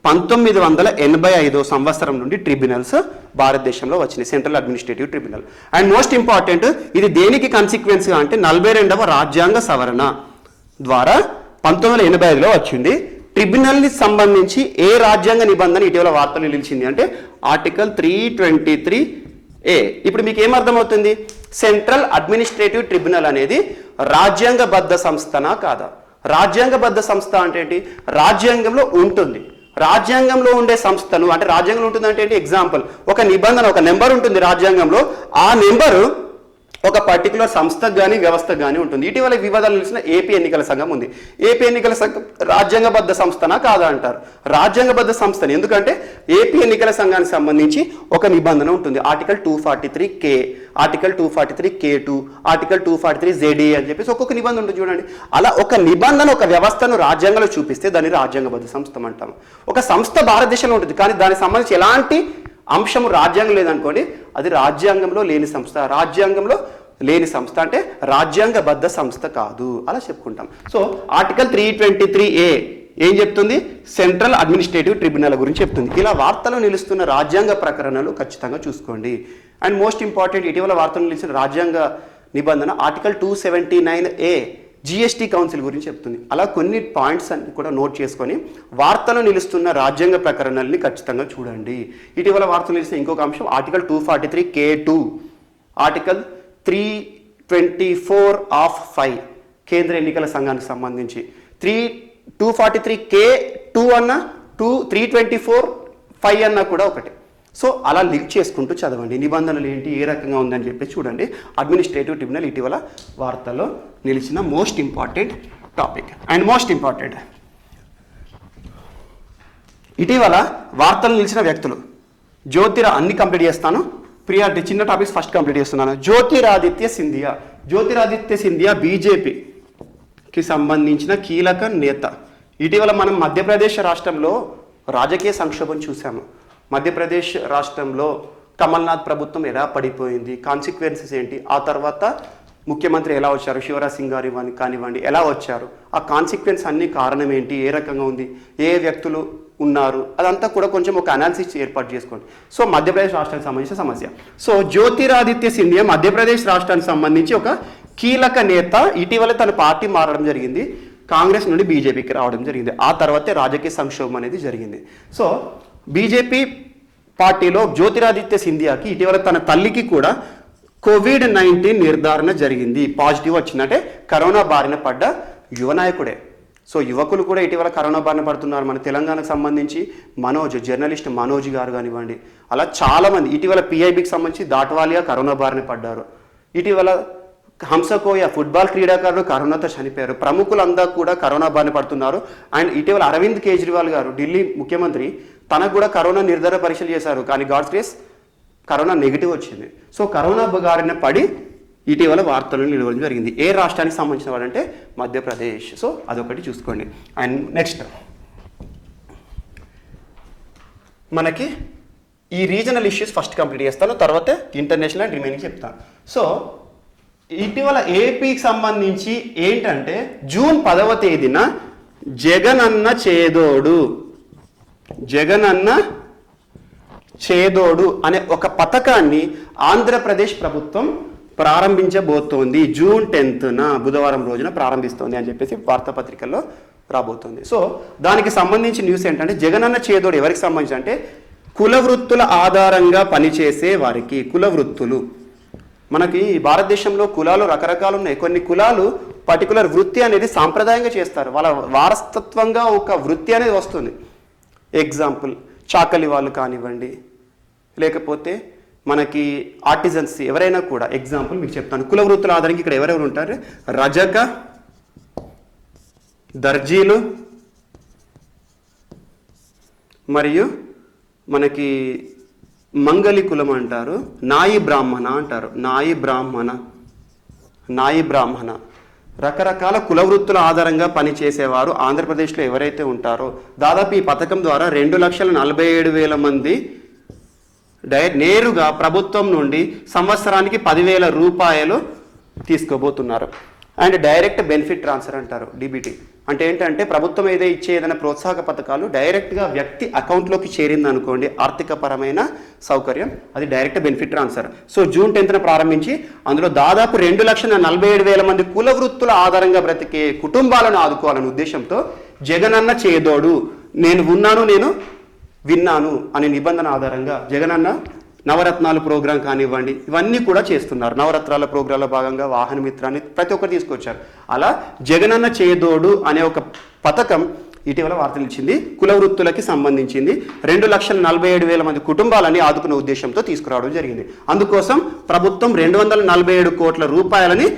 1985 సంవత్సరం నుండి ట్రిబ్యునల్స్ భారతదేశంలో వచ్చినాయి, central administrative tribunal. And most important, ఇది దేనికి కన్సిక్వెన్స్గా అంటే 42వ రాజ్యాంగ సవరణ ద్వారా 1985లో వచ్చింది. ట్రిబ్యునల్ని సంబంధించి ఏ రాజ్యాంగ నిబంధన ఇటీవల వార్తలు నిలిచింది అంటే ఆర్టికల్ 323A. ఇప్పుడు మీకు ఏమర్థమవుతుంది? సెంట్రల్ అడ్మినిస్ట్రేటివ్ ట్రిబ్యునల్ అనేది రాజ్యాంగబద్ధ సంస్థనా కాదా? రాజ్యాంగబద్ధ సంస్థ అంటే ఏంటి? రాజ్యాంగంలో ఉంటుంది. రాజ్యాంగంలో ఉండే సంస్థలు అంటే రాజ్యాంగంలో ఉంటుంది అంటే ఏంటి? ఎగ్జాంపుల్, ఒక నిబంధన, ఒక నెంబర్ ఉంటుంది రాజ్యాంగంలో, ఆ నెంబరు ఒక పర్టికులర్ సంస్థకు కానీ వ్యవస్థకు కానీ ఉంటుంది. ఇటీవల వివాదాలు నిలిచిన ఏపీ ఎన్నికల సంఘం ఉంది. ఏపీ ఎన్నికల సంఘం రాజ్యాంగబద్ధ సంస్థనా కాదా అంటారు. రాజ్యాంగబద్ధ సంస్థని, ఎందుకంటే ఏపీ ఎన్నికల సంఘానికి సంబంధించి ఒక నిబంధన ఉంటుంది, article 243K, article 243K2, article 243ZA అని చెప్పేసి ఒక్కొక్క నిబంధన ఉంటుంది చూడండి. అలా ఒక నిబంధన ఒక వ్యవస్థను రాజ్యాంగంలో చూపిస్తే దాన్ని రాజ్యాంగబద్ధ సంస్థ అంటాము. ఒక సంస్థ భారతదేశంలో ఉంటుంది కానీ దానికి సంబంధించి ఎలాంటి అంశము రాజ్యాంగం లేదనుకోండి, అది రాజ్యాంగంలో లేని సంస్థ. రాజ్యాంగంలో లేని సంస్థ అంటే రాజ్యాంగబద్ధ సంస్థ కాదు, అలా చెప్పుకుంటాం. సో ఆర్టికల్ 323A ఏం చెప్తుంది? సెంట్రల్ అడ్మినిస్ట్రేటివ్ ట్రిబ్యునల్ గురించి చెప్తుంది. ఇలా వార్తలు నిలుస్తున్న రాజ్యాంగ ప్రకరణలు ఖచ్చితంగా చూసుకోండి. అండ్ మోస్ట్ ఇంపార్టెంట్, ఇటీవల వార్తలు నిలిచిన రాజ్యాంగ నిబంధన ఆర్టికల్ 279A జిఎస్టీ కౌన్సిల్ గురించి చెప్తుంది. అలా కొన్ని పాయింట్స్ అన్ని కూడా నోట్ చేసుకొని వార్తలు నిలుస్తున్న రాజ్యాంగ ప్రకరణల్ని ఖచ్చితంగా చూడండి. ఇటీవల వార్తలు నిలిచిన ఇంకొక అంశం ఆర్టికల్ 243K2, ఆర్టికల్ 324(5) కేంద్ర ఎన్నికల సంఘానికి సంబంధించి, 243K2 అన్న 324(5) అన్న కూడా ఒకటి. సో అలా లింక్ చేసుకుంటూ చదవండి, నిబంధనలు ఏంటి, ఏ రకంగా ఉందని చెప్పి చూడండి. అడ్మినిస్ట్రేటివ్ ట్రిబ్యునల్ ఇటీవల వార్తల్లో నిలిచిన most important topic. And most important, ఇటీవల వార్తలు నిలిచిన వ్యక్తులు అన్ని కంప్లీట్ చేస్తాను, ప్రియారిటీ చిన్న టాపిక్స్ ఫస్ట్ కంప్లీట్ చేస్తున్నాను. జ్యోతిరాదిత్య సింధియా బీజేపీకి సంబంధించిన కీలక నేత. ఇటీవల మనం మధ్యప్రదేశ్ రాష్ట్రంలో రాజకీయ సంక్షోభం చూసాము. మధ్యప్రదేశ్ రాష్ట్రంలో కమల్నాథ్ ప్రభుత్వం ఎలా పడిపోయింది, కాన్సిక్వెన్సెస్ ఏంటి, ఆ తర్వాత ముఖ్యమంత్రి ఎలా వచ్చారు, శివరాజ్ సింగ్ గారు కానివ్వండి ఎలా వచ్చారు, ఆ కాన్సిక్వెన్స్ అన్ని కారణం ఏంటి, ఏ రకంగా ఉంది, ఏ వ్యక్తులు ఉన్నారు, అదంతా కూడా కొంచెం ఒక అనాలిసిస్ ఏర్పాటు చేసుకోండి. సో మధ్యప్రదేశ్ రాష్ట్రానికి సంబంధించిన సమస్య. సో జ్యోతిరాదిత్య సింధియా మధ్యప్రదేశ్ రాష్ట్రానికి సంబంధించి ఒక కీలక నేత. ఇటీవల తన పార్టీ మారడం జరిగింది, కాంగ్రెస్ నుండి బీజేపీకి రావడం జరిగింది. ఆ తర్వాతే రాజకీయ సంక్షోభం అనేది జరిగింది. సో బీజేపీ పార్టీలో జ్యోతిరాదిత్య సింధియాకి ఇటీవల తన తల్లికి కూడా COVID-19 నిర్ధారణ జరిగింది, పాజిటివ్ వచ్చిందంటే కరోనా బారిన పడ్డ యువ నాయకుడే. సో యువకులు కూడా ఇటీవల కరోనా బారిన పడుతున్నారు. మన తెలంగాణకు సంబంధించి జర్నలిస్ట్ మనోజ్ గారు కానివ్వండి, అలా చాలామంది ఇటీవల PIBకి సంబంధించి దాటవాలియా కరోనా బారిన పడ్డారు. ఇటీవల హంసకోయ ఫుట్బాల్ క్రీడాకారులు కరోనాతో చనిపోయారు. ప్రముఖులందరూ కూడా కరోనా బారిన పడుతున్నారు. అండ్ ఇటీవల అరవింద్ కేజ్రీవాల్ గారు ఢిల్లీ ముఖ్యమంత్రి, తనకు కూడా కరోనా నిర్ధారణ పరీక్షలు చేశారు కానీ గాడ్స్ గ్రేస్ కరోనా నెగిటివ్ వచ్చింది. సో కరోనా బారిన పడి ఇటీవల వార్తలను నిలవడం జరిగింది. ఏ రాష్ట్రానికి సంబంధించిన వాడంటే మధ్యప్రదేశ్. సో అదొకటి చూసుకోండి. అండ్ నెక్స్ట్ మనకి ఈ రీజనల్ ఇష్యూస్ ఫస్ట్ కంప్లీట్ చేస్తాను, తర్వాత ఇంటర్నేషనల్ అండ్ రిమైనింగ్ చెప్తాను. సో ఇటీవల ఏపీకి సంబంధించి ఏంటంటే జూన్ 10వ తేదీన జగనన్న చేదోడు అనే ఒక పథకాన్ని ఆంధ్రప్రదేశ్ ప్రభుత్వం ప్రారంభించబోతోంది. జూన్ 10న బుధవారం రోజున ప్రారంభిస్తోంది అని చెప్పేసి వార్తాపత్రికల్లో రాబోతుంది. సో దానికి సంబంధించి న్యూస్ ఏంటంటే జగనన్న చేదోడు ఎవరికి సంబంధించి అంటే కుల వృత్తుల ఆధారంగా పనిచేసే వారికి. కుల వృత్తులు మనకి భారతదేశంలో కులాలు రకరకాలు ఉన్నాయి. కొన్ని కులాలు పర్టికులర్ వృత్తి అనేది సాంప్రదాయంగా చేస్తారు, వాళ్ళ వారసత్వంగా ఒక వృత్తి అనేది వస్తుంది. ఎగ్జాంపుల్ చాకలి వాళ్ళు కానివ్వండి, లేకపోతే మనకి ఆర్టిజన్స్ ఎవరైనా కూడా. ఎగ్జాంపుల్ మీకు చెప్తాను. కుల వృత్తుల ఆధారంగా ఇక్కడ ఎవరెవరు ఉంటారు? రజక, దర్జీలు, మరియు మనకి మంగలి కులం అంటారు, నాయి బ్రాహ్మణ అంటారు. నాయి బ్రాహ్మణ రకరకాల కుల వృత్తుల ఆధారంగా పనిచేసేవారు ఆంధ్రప్రదేశ్లో ఎవరైతే ఉంటారో దాదాపు ఈ పథకం ద్వారా 2,47,000 మంది నేరుగా ప్రభుత్వం నుండి సంవత్సరానికి 10,000 రూపాయలు తీసుకోబోతున్నారు. అండ్ డైరెక్ట్ బెనిఫిట్ ట్రాన్స్ఫర్ అంటారు, డిబిటీ. అంటే ఏంటంటే ప్రభుత్వం ఇచ్చే ఏదైనా ప్రోత్సాహక పథకాలు డైరెక్ట్గా వ్యక్తి అకౌంట్లోకి చేరింది అనుకోండి, ఆర్థికపరమైన సౌకర్యం, అది direct benefit transfer. So June 10న ప్రారంభించి అందులో దాదాపు 2,47,000 మంది కుల వృత్తుల ఆధారంగా బ్రతికే కుటుంబాలను ఆదుకోవాలనే ఉద్దేశంతో జగనన్న చేదోడు, నేను విన్నాను అనే నిబంధన ఆధారంగా జగనన్న నవరత్నాలు ప్రోగ్రాం కానివ్వండి, ఇవన్నీ కూడా చేస్తున్నారు. నవరత్నాల ప్రోగ్రాంలో భాగంగా వాహన మిత్రాన్ని ప్రతి ఒక్కరు తీసుకొచ్చారు. అలా జగనన్న చేదోడు అనే ఒక పథకం ఇటీవల వార్తలు ఇచ్చింది. కుల వృత్తులకి సంబంధించింది. 2,47,000 మంది కుటుంబాలని ఆదుకునే ఉద్దేశంతో తీసుకురావడం జరిగింది. అందుకోసం ప్రభుత్వం 247 కోట్ల రూపాయలని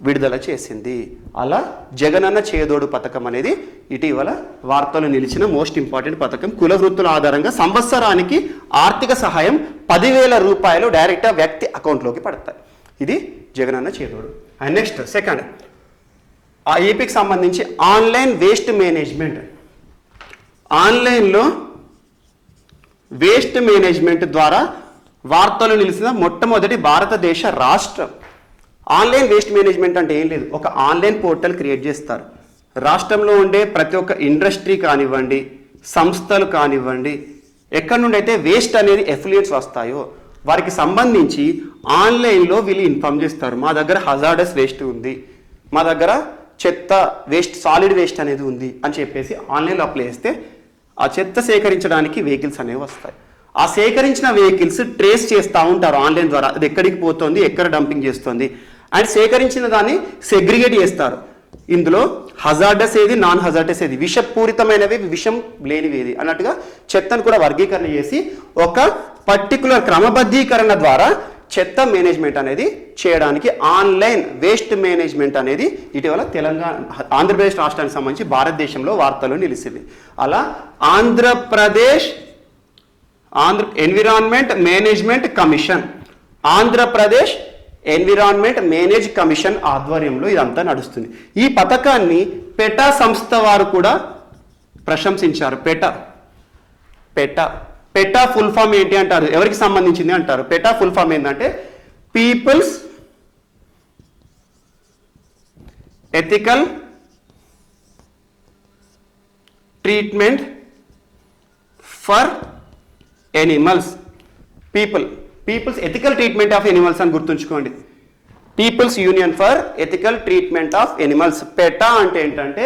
విడుదల చేసింది. అలా జగనన్న చేదోడు పథకం అనేది ఇటీవల వార్తలు నిలిచిన మోస్ట్ ఇంపార్టెంట్ పథకం. కుల వృత్తుల ఆధారంగా సంవత్సరానికి ఆర్థిక సహాయం 10,000 రూపాయలు డైరెక్ట్గా వ్యక్తి అకౌంట్లోకి పడతాయి. ఇది Jagananna Chedodu. And next second, ఆ ఏపీకి సంబంధించి ఆన్లైన్ వేస్ట్ మేనేజ్మెంట్. ఆన్లైన్లో వేస్ట్ మేనేజ్మెంట్ ద్వారా వార్తలు నిలిచిన మొట్టమొదటి భారతదేశ రాష్ట్రం. ఆన్లైన్ వేస్ట్ మేనేజ్మెంట్ అంటే ఏం లేదు, ఒక ఆన్లైన్ పోర్టల్ క్రియేట్ చేస్తారు. రాష్ట్రంలో ఉండే ప్రతి ఒక్క ఇండస్ట్రీ కానివ్వండి, సంస్థలు కానివ్వండి, ఎక్కడి నుండి అయితే వేస్ట్ అనేది ఎఫ్లియట్స్ వస్తాయో వారికి సంబంధించి ఆన్లైన్లో వీళ్ళు ఇన్ఫార్మ్ చేస్తారు. మా దగ్గర హజార్డస్ వేస్ట్ ఉంది, మా దగ్గర చెత్త వేస్ట్, సాలిడ్ వేస్ట్ అనేది ఉంది అని చెప్పేసి ఆన్లైన్లో అప్లై చేస్తే ఆ చెత్త సేకరించడానికి వెహికల్స్ అనేవి వస్తాయి. ఆ సేకరించిన వెహికల్స్ ట్రేస్ చేస్తూ ఉంటారు ఆన్లైన్ ద్వారా, అది ఎక్కడికి పోతుంది, ఎక్కడ డంపింగ్ చేస్తుంది. అండ్ సేకరించిన దాన్ని సెగ్రిగేట్ చేస్తారు. ఇందులో హజార్డస్ ఏది, నాన్ హజార్డస్ ఏది, విషపూరితమైనవి, విషం లేనివి ఏది అన్నట్టుగా చెత్తను కూడా వర్గీకరణ చేసి ఒక పర్టికులర్ క్రమబద్ధీకరణ ద్వారా చెత్త మేనేజ్మెంట్ అనేది చేయడానికి ఆన్లైన్ వేస్ట్ మేనేజ్మెంట్ అనేది ఇటీవల ఆంధ్రప్రదేశ్ రాష్ట్రానికి సంబంధించి భారతదేశంలో వార్తలు నిలిచింది. అలా Andhra Pradesh environment management commission, Andhra Pradesh environment manage commission ఆధ్వర్యంలో ఇదంతా నడుస్తుంది. ఈ పథకాన్ని పెటా సంస్థ వారు కూడా ప్రశంసించారు. పెటా ఫుల్ ఫామ్ ఏంటి అంటారు, ఎవరికి సంబంధించింది అంటారు. పెటా ఫుల్ ఫామ్ ఏంటంటే people's ethical treatment for animals. People's ethical treatment of animals అని గుర్తుంచుకోండి. People's union for ethical treatment of animals. PETA అంటే ఏంటంటే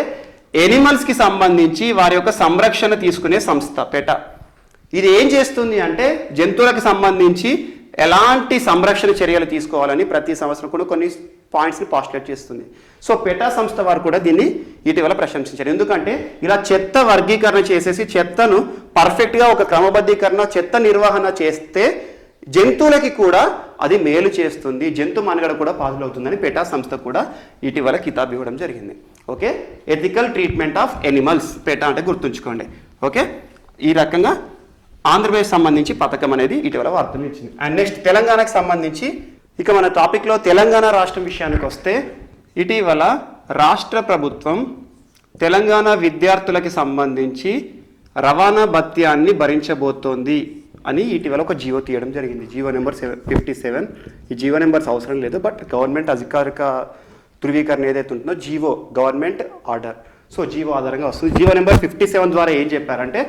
ఎనిమల్స్కి సంబంధించి వారి యొక్క సంరక్షణ తీసుకునే సంస్థ పెటా. ఇది ఏం చేస్తుంది అంటే జంతువులకు సంబంధించి ఎలాంటి సంరక్షణ చర్యలు తీసుకోవాలని ప్రతి సంవత్సరం కూడా కొన్ని పాయింట్స్ని పాస్టులేట్ చేస్తుంది. సో పెటా సంస్థ వారు కూడా దీన్ని ఇటీవల ప్రశంసించారు. ఎందుకంటే ఇలా చెత్త వర్గీకరణ చేసేసి చెత్తను పర్ఫెక్ట్గా ఒక క్రమబద్ధీకరణ, చెత్త నిర్వహణ చేస్తే జంతువులకి కూడా అది మేలు చేస్తుంది, జంతు మనుగడ కూడా పాజిబుల్ అవుతుందని పెటా సంస్థ కూడా ఇటీవల కితాబ్ ఇవ్వడం జరిగింది. Okay, ethical treatment of animals PETA అంటే గుర్తుంచుకోండి. ఓకే, ఈ రకంగా ఆంధ్రప్రదేశ్ సంబంధించి పథకం అనేది ఇటీవల వార్తలు ఇచ్చింది. అండ్ నెక్స్ట్ తెలంగాణకు సంబంధించి ఇక మన టాపిక్లో తెలంగాణ రాష్ట్రం విషయానికి వస్తే ఇటీవల రాష్ట్ర ప్రభుత్వం తెలంగాణ విద్యార్థులకి సంబంధించి రవాణా భత్యాన్ని భరించబోతోంది అని ఇటీవల ఒక జీవో తీయడం జరిగింది. GO number 57. ఈ జీవో నెంబర్స్ అవసరం లేదు, బట్ గవర్నమెంట్ అధికారిక ధృవీకరణ ఏదైతే ఉంటుందో GO government order, so GO ఆధారంగా వస్తుంది. జీవో నెంబర్ 57 ద్వారా ఏం చెప్పారంటే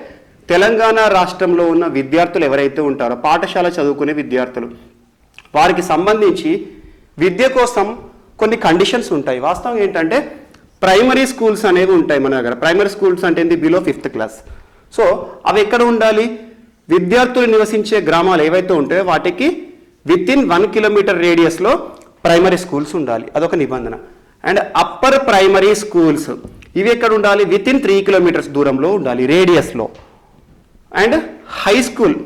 తెలంగాణ రాష్ట్రంలో ఉన్న విద్యార్థులు ఎవరైతే ఉంటారో పాఠశాల చదువుకునే విద్యార్థులు వారికి సంబంధించి విద్య కోసం కొన్ని కండిషన్స్ ఉంటాయి. వాస్తవం ఏంటంటే ప్రైమరీ స్కూల్స్ అనేవి ఉంటాయి మన దగ్గర. ప్రైమరీ స్కూల్స్ అంటే ఏంటి? Below 5th class. సో అవి ఎక్కడ ఉండాలి? విద్యార్థులు నివసించే గ్రామాలు ఏవైతే ఉంటాయో వాటికి వితిన్ 1 కిలోమీటర్ రేడియస్లో ప్రైమరీ స్కూల్స్ ఉండాలి, అదొక నిబంధన. అండ్ అప్పర్ ప్రైమరీ స్కూల్స్ ఇవి ఎక్కడ ఉండాలి? వితిన్ 3 కిలోమీటర్స్ దూరంలో ఉండాలి రేడియస్లో. And high school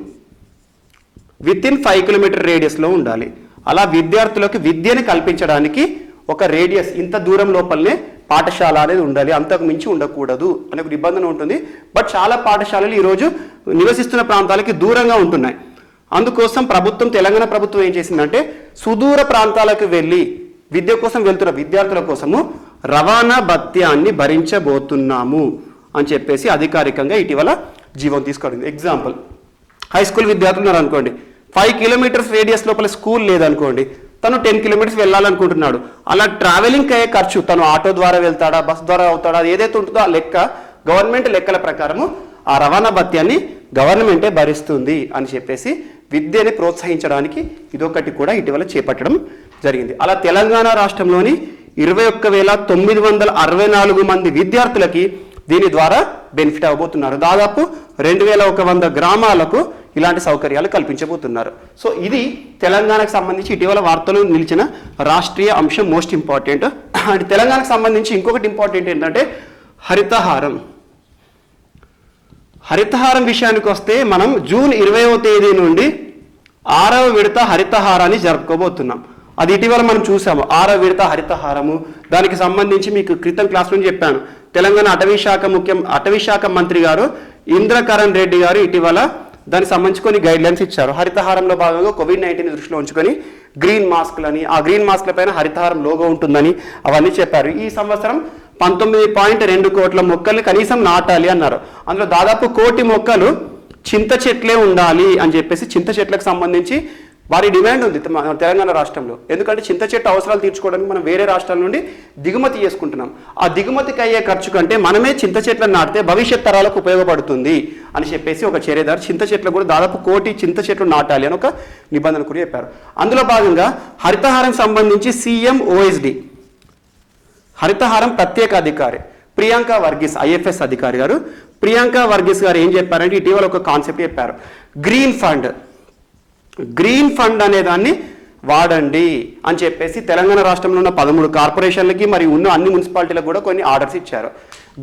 within 5 kilometre రేడియస్లో ఉండాలి. అలా విద్యార్థులకు విద్యను కల్పించడానికి ఒక రేడియస్ ఇంత దూరం లోపలనే పాఠశాల అనేది ఉండాలి, అంతకు మించి ఉండకూడదు అనే ఒక నిబంధన ఉంటుంది. బట్ చాలా పాఠశాలలు ఈరోజు నివసిస్తున్న ప్రాంతాలకి దూరంగా ఉంటున్నాయి. అందుకోసం తెలంగాణ ప్రభుత్వం ఏం చేసిందంటే సుదూర ప్రాంతాలకు వెళ్ళి విద్య కోసం వెళ్తున్న విద్యార్థుల కోసము రవాణా భత్యాన్ని భరించబోతున్నాము అని చెప్పేసి అధికారికంగా ఇటీవల జీవో తీసుకోవడం. ఎగ్జాంపుల్, హై స్కూల్ విద్యార్థులు ఉన్నారు అనుకోండి, 5 కిలోమీటర్స్ రేడియస్ లోపల స్కూల్ లేదనుకోండి, తను 10 కిలోమీటర్స్ వెళ్ళాలనుకుంటున్నాడు. అలా ట్రావెలింగ్కి అయ్యే ఖర్చు తను ఆటో ద్వారా వెళ్తాడా, బస్ ద్వారా అవుతాడా, అది ఏదైతే ఉంటుందో ఆ లెక్క గవర్నమెంట్ లెక్కల ప్రకారము ఆ రవాణా భత్యాన్ని గవర్నమెంటే భరిస్తుంది అని చెప్పేసి విద్యని ప్రోత్సహించడానికి ఇదొకటి కూడా ఇటీవల చేపట్టడం జరిగింది. అలా తెలంగాణ రాష్ట్రంలోని 21,964 మంది విద్యార్థులకి దీని ద్వారా బెనిఫిట్ అవ్వబోతున్నారు. దాదాపు 2,100 గ్రామాలకు ఇలాంటి సౌకర్యాలు కల్పించబోతున్నారు. సో ఇది తెలంగాణకు సంబంధించి ఇటీవల వార్తలు నిలిచిన రాష్ట్రీయ అంశం, మోస్ట్ ఇంపార్టెంట్. అండ్ తెలంగాణకు సంబంధించి ఇంకొకటి ఇంపార్టెంట్ ఏంటంటే హరితహారం. హరితహారం విషయానికి వస్తే మనం జూన్ 20వ తేదీ నుండి 6వ విడత హరితహారాన్ని జరుపుకోబోతున్నాం. అది ఇటీవల మనం చూసాము, 6వ విడత హరితహారము. దానికి సంబంధించి మీకు క్రితం క్లాస్లో చెప్పాను, తెలంగాణ అటవీ శాఖ మంత్రి గారు ఇంద్రకరణ్ రెడ్డి గారు ఇటీవల దానికి సంబంధించి కొన్ని గైడ్ లైన్స్ ఇచ్చారు. హరితహారంలో భాగంగా COVID-19 దృష్టిలో ఉంచుకొని గ్రీన్ మాస్క్లని, ఆ గ్రీన్ మాస్క్ల పైన హరితహారం లోగో ఉంటుందని అవన్నీ చెప్పారు. ఈ సంవత్సరం 19.2 కోట్ల మొక్కల్ని కనీసం నాటాలి అన్నారు. అందులో దాదాపు 1 కోటి మొక్కలు చింత చెట్లే ఉండాలి అని చెప్పేసి చింత చెట్లకు సంబంధించి వారి డిమాండ్ ఉంది తెలంగాణ రాష్ట్రంలో. ఎందుకంటే చింత చెట్టు అవసరాలు తీర్చుకోవడానికి మనం వేరే రాష్ట్రాల నుండి దిగుమతి చేసుకుంటున్నాం. ఆ దిగుమతికి అయ్యే ఖర్చు కంటే మనమే చింత చెట్లను నాటితే భవిష్యత్ తరాలకు ఉపయోగపడుతుంది అని చెప్పేసి ఒక చర్యదారు చింత చెట్లు కూడా దాదాపు 1 కోటి చింత చెట్లు నాటాలి అని ఒక నిబంధన కూడా చెప్పారు. అందులో భాగంగా హరితహారం సంబంధించి సీఎం OSD హరితహారం ప్రత్యేక అధికారి ప్రియాంక వర్గీస్ IFS అధికారి గారు ప్రియాంక వర్గీస్ గారు ఏం చెప్పారంటే ఇటీవల ఒక కాన్సెప్ట్ చెప్పారు. గ్రీన్ ఫండ్ అనే దాన్ని వాడండి అని చెప్పేసి తెలంగాణ రాష్ట్రంలో ఉన్న 13 కార్పొరేషన్లకి మరియు ఉన్న అన్ని మున్సిపాలిటీలకు కూడా కొన్ని ఆర్డర్స్ ఇచ్చారు.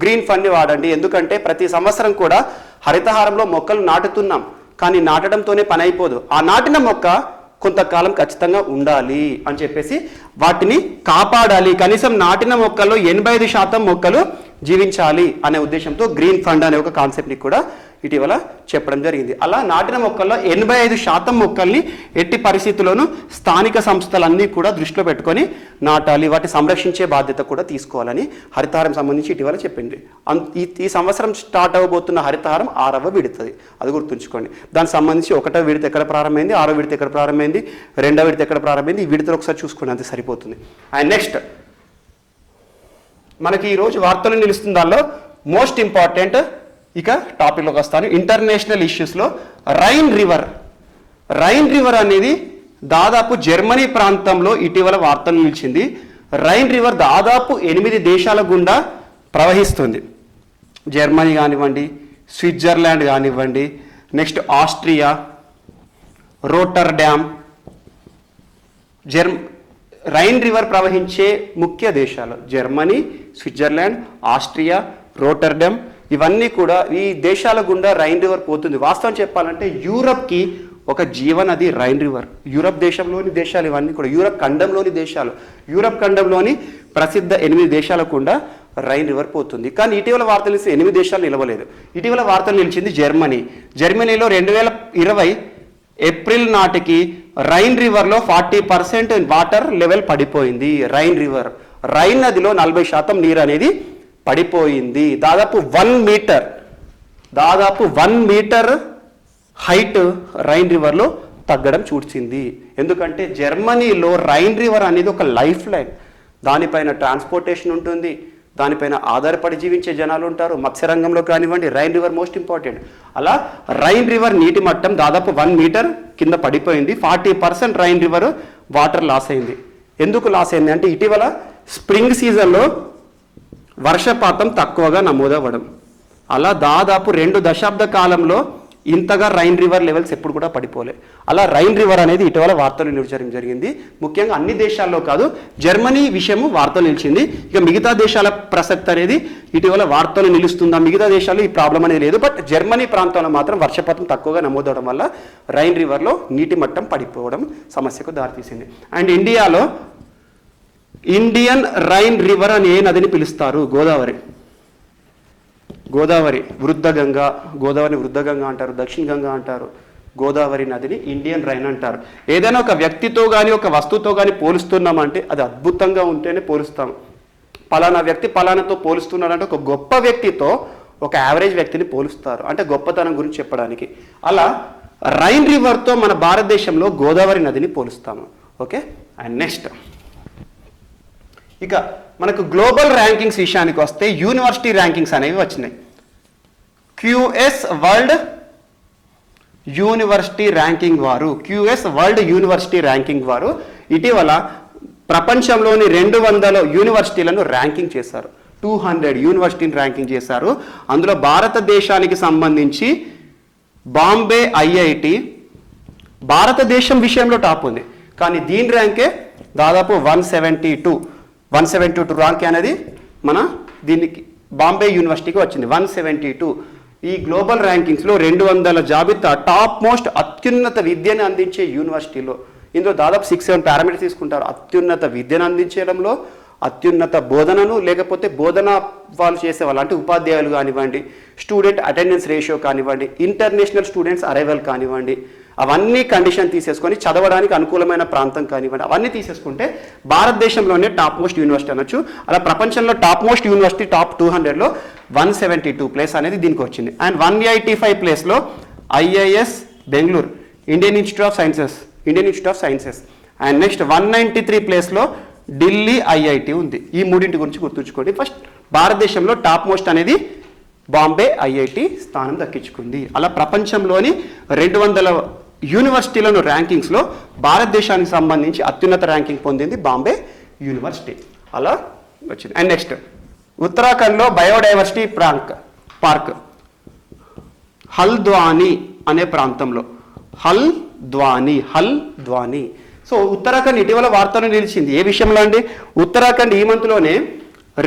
గ్రీన్ ఫండ్ని వాడండి, ఎందుకంటే ప్రతి సంవత్సరం కూడా హరితహారంలో మొక్కలు నాటుతున్నాం, కానీ నాటడంతోనే పని అయిపోదు. ఆ నాటిన మొక్క కొంతకాలం ఖచ్చితంగా ఉండాలి అని చెప్పేసి వాటిని కాపాడాలి. కనీసం నాటిన మొక్కల్లో 85% మొక్కలు జీవించాలి అనే ఉద్దేశంతో గ్రీన్ ఫండ్ అనే ఒక కాన్సెప్ట్ని కూడా ఇటీవల చెప్పడం జరిగింది. అలా నాటిన మొక్కల్లో 85% మొక్కల్ని ఎట్టి పరిస్థితుల్లోనూ స్థానిక సంస్థలన్నీ కూడా దృష్టిలో పెట్టుకొని నాటాలి, వాటి సంరక్షించే బాధ్యత కూడా తీసుకోవాలని హరితహారం సంబంధించి ఇటీవల చెప్పింది. ఈ సంవత్సరం స్టార్ట్ అవ్వబోతున్న హరితహారం 6వ విడతది, అది గుర్తుంచుకోండి. దానికి సంబంధించి 1వ విడత ఎక్కడ ప్రారంభమైంది, 6వ విడత ఎక్కడ ప్రారంభమైంది, 2వ విడత ఎక్కడ ప్రారంభమైంది, ఈ విడతలు ఒకసారి చూసుకోండి, అంతే సరిపోతుంది. అండ్ నెక్స్ట్ మనకి ఈరోజు వార్తలు నిలుస్తున్న దానిలో మోస్ట్ ఇంపార్టెంట్ ఇక టాపిక్లోకి వస్తాను. ఇంటర్నేషనల్ ఇష్యూస్లో రైన్ రివర్ అనేది దాదాపు జర్మనీ ప్రాంతంలో ఇటీవల వార్తలు నిలిచింది. రైన్ రివర్ దాదాపు 8 దేశాల గుండా ప్రవహిస్తుంది. జర్మనీ కానివ్వండి, స్విట్జర్లాండ్ కానివ్వండి, next Austria, Rotterdam, rain river ప్రవహించే ముఖ్య దేశాలు జర్మనీ, స్విట్జర్లాండ్, ఆస్ట్రియా, రోటర్డామ్, ఇవన్నీ కూడా ఈ దేశాల గుండా రైన్ రివర్ పోతుంది. వాస్తవం చెప్పాలంటే యూరప్కి ఒక జీవనది రైన్ రివర్. యూరప్ దేశంలోని దేశాలు ఇవన్నీ కూడా యూరప్ ఖండంలోని దేశాలు. యూరప్ ఖండంలోని ప్రసిద్ధ 8 దేశాల గుండా రైన్ రివర్ పోతుంది. కానీ ఇటీవల వార్తలు నిలిచి 8 దేశాలు నిలవలేదు. ఇటీవల వార్తలు నిలిచింది జర్మనీలో 2020 ఏప్రిల్ నాటికి రైన్ రివర్లో 40% వాటర్ లెవెల్ పడిపోయింది. రైన్ నదిలో 40% నీరు అనేది పడిపోయింది. దాదాపు 1 మీటర్ హైట్ రైన్ రివర్లో తగ్గడం చూసింది. ఎందుకంటే జర్మనీలో రైన్ రివర్ అనేది ఒక లైఫ్ లైన్. దానిపైన ట్రాన్స్పోర్టేషన్ ఉంటుంది, దానిపైన ఆధారపడి జీవించే జనాలు ఉంటారు. మత్స్యరంగంలో కానివ్వండి, రైన్ రివర్ మోస్ట్ ఇంపార్టెంట్. అలా రైన్ రివర్ నీటి మట్టం దాదాపు 1 మీటర్ కింద పడిపోయింది. 40% రైన్ రివర్ వాటర్ లాస్ అయింది. ఎందుకు లాస్ అయింది అంటే ఇటీవల స్ప్రింగ్ సీజన్లో వర్షపాతం తక్కువగా నమోదవ్వడం. అలా దాదాపు 2 దశాబ్ద కాలంలో ఇంతగా రైన్ రివర్ లెవెల్స్ ఎప్పుడు కూడా పడిపోలే. అలా రైన్ రివర్ అనేది ఇటీవల వార్తలు నిలిచడం జరిగింది. ముఖ్యంగా అన్ని దేశాల్లో కాదు, జర్మనీ విషయము వార్తలు నిలిచింది. ఇక మిగతా దేశాల ప్రసక్తి అనేది ఇటీవల వార్తలు నిలుస్తుందా, మిగతా దేశాల్లో ఈ ప్రాబ్లం అనేది లేదు. బట్ జర్మనీ ప్రాంతంలో మాత్రం వర్షపాతం తక్కువగా నమోదవడం వల్ల రైన్ రివర్లో నీటి మట్టం పడిపోవడం సమస్యకు దారితీసింది. అండ్ ఇండియాలో ఇండియన్ రైన్ రివర్ అని ఏ నదిని పిలుస్తారు? గోదావరి వృద్ధగంగా, గోదావరిని వృద్ధగంగా అంటారు, దక్షిణ గంగా అంటారు. గోదావరి నదిని ఇండియన్ రైన్ అంటారు. ఏదైనా ఒక వ్యక్తితో కానీ ఒక వస్తువుతో కానీ పోలుస్తున్నామంటే అది అద్భుతంగా ఉంటేనే పోలుస్తాం. పలానా వ్యక్తి పలానాతో పోలుస్తున్నారంటే ఒక గొప్ప వ్యక్తితో ఒక యావరేజ్ వ్యక్తిని పోలుస్తారు, అంటే గొప్పతనం గురించి చెప్పడానికి. అలా రైన్ రివర్తో మన భారతదేశంలో గోదావరి నదిని పోలుస్తాము. ఓకే, అండ్ నెక్స్ట్ ఇక మనకు గ్లోబల్ ర్యాంకింగ్స్ విషయానికి వస్తే యూనివర్సిటీ ర్యాంకింగ్స్ అనేవి వచ్చినాయి. QS వరల్డ్ యూనివర్సిటీ ర్యాంకింగ్ వారు ఇటీవల ప్రపంచంలోని 200 యూనివర్సిటీలను ర్యాంకింగ్ చేశారు. 200 యూనివర్సిటీని ర్యాంకింగ్ చేశారు. అందులో భారతదేశానికి సంబంధించి బాంబే IIT భారతదేశం విషయంలో టాప్ ఉంది. కానీ దీని ర్యాంకే దాదాపు 172 ర్యాంక్ అనేది మన దీనికి బాంబే యూనివర్సిటీకి వచ్చింది. 172. ఈ గ్లోబల్ ర్యాంకింగ్స్లో 200 జాబితా టాప్ మోస్ట్ అత్యున్నత విద్యను అందించే యూనివర్సిటీలో. ఇందులో దాదాపు 6-7 పారామీటర్స్ తీసుకుంటారు. అత్యున్నత విద్యను అందించడంలో, అత్యున్నత బోధనను, లేకపోతే బోధన వాళ్ళు చేసేవాళ్ళు అంటే ఉపాధ్యాయులు కానివ్వండి, స్టూడెంట్ అటెండెన్స్ రేషియో కానివ్వండి, ఇంటర్నేషనల్ స్టూడెంట్స్ అరైవల్ కానివ్వండి, అవన్నీ కండిషన్ తీసేసుకొని చదవడానికి అనుకూలమైన ప్రాంతం కానివ్వండి, అవన్నీ తీసేసుకుంటే భారతదేశంలోనే టాప్ మోస్ట్ యూనివర్సిటీ అనొచ్చు. అలా ప్రపంచంలో టాప్ మోస్ట్ యూనివర్సిటీ టాప్ 200లో 172 ప్లేస్ అనేది దీనికి వచ్చింది. అండ్ 185 ప్లేస్లో IIS Bengaluru, Indian institute of sciences. And next 193 ప్లేస్లో ఢిల్లీ IIT ఉంది. ఈ మూడింటి గురించి గుర్తుంచుకోండి. ఫస్ట్ భారతదేశంలో టాప్ మోస్ట్ అనేది బాంబే IIT స్థానం దక్కించుకుంది. అలా ప్రపంచంలోని 200 యూనివర్సిటీలను ర్యాంకింగ్స్లో భారతదేశానికి సంబంధించి అత్యున్నత ర్యాంకింగ్ పొందింది బాంబే యూనివర్సిటీ. అలా వచ్చింది. అండ్ నెక్స్ట్ ఉత్తరాఖండ్లో బయోడైవర్సిటీ పార్క్ హల్ద్వానీ అనే ప్రాంతంలో, హల్ద్వానీ. సో ఉత్తరాఖండ్ ఇటీవల వార్తలు నిలిచింది. ఏ విషయంలో అండి? ఉత్తరాఖండ్ ఈ మంత్లోనే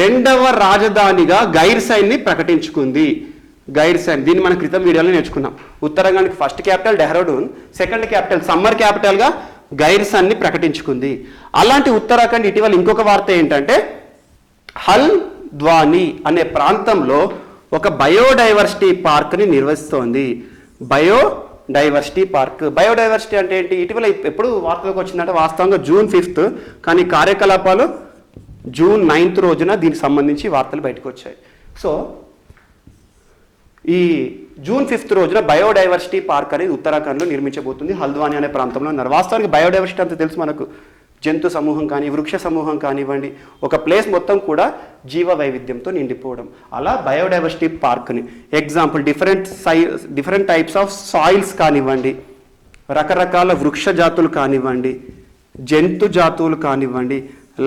2వ రాజధానిగా గైర్సైన్ని ప్రకటించుకుంది. గైర్సైన్ దీన్ని మన క్రితం వీడియోలో నేర్చుకున్నాం. ఉత్తరాఖండ్కి first capital Dehradun, second capital summer క్యాపిటల్గా గైర్సన్ని ప్రకటించుకుంది. అలాంటి ఉత్తరాఖండ్ ఇటీవల ఇంకొక వార్త ఏంటంటే హల్ద్వానీ అనే ప్రాంతంలో ఒక బయోడైవర్సిటీ పార్క్ని నిర్వహిస్తోంది. బయోడైవర్సిటీ అంటే ఏంటి? ఇటీవల ఎప్పుడు వార్తలకు వచ్చిందంటే వాస్తవంగా June 5th, కానీ కార్యకలాపాలు June 9th రోజున దీనికి సంబంధించి వార్తలు బయటకు వచ్చాయి. సో ఈ June 5th రోజున బయోడైవర్సిటీ పార్క్ అనేది ఉత్తరాఖండ్లో నిర్మించబోతుంది. హల్ద్వానీ అనే ప్రాంతంలో ఉన్నారు. వాస్తవానికి బయోడైవర్సిటీ అంతా తెలుసు మనకు. జంతు సమూహం కానీ, వృక్ష సమూహం కానివ్వండి, ఒక ప్లేస్ మొత్తం కూడా జీవ వైవిధ్యంతో నిండిపోవడం. అలా బయోడైవర్సిటీ పార్క్ని example different types of soils కానివ్వండి, రకరకాల వృక్ష జాతులు కానివ్వండి, జంతు జాతువులు కానివ్వండి,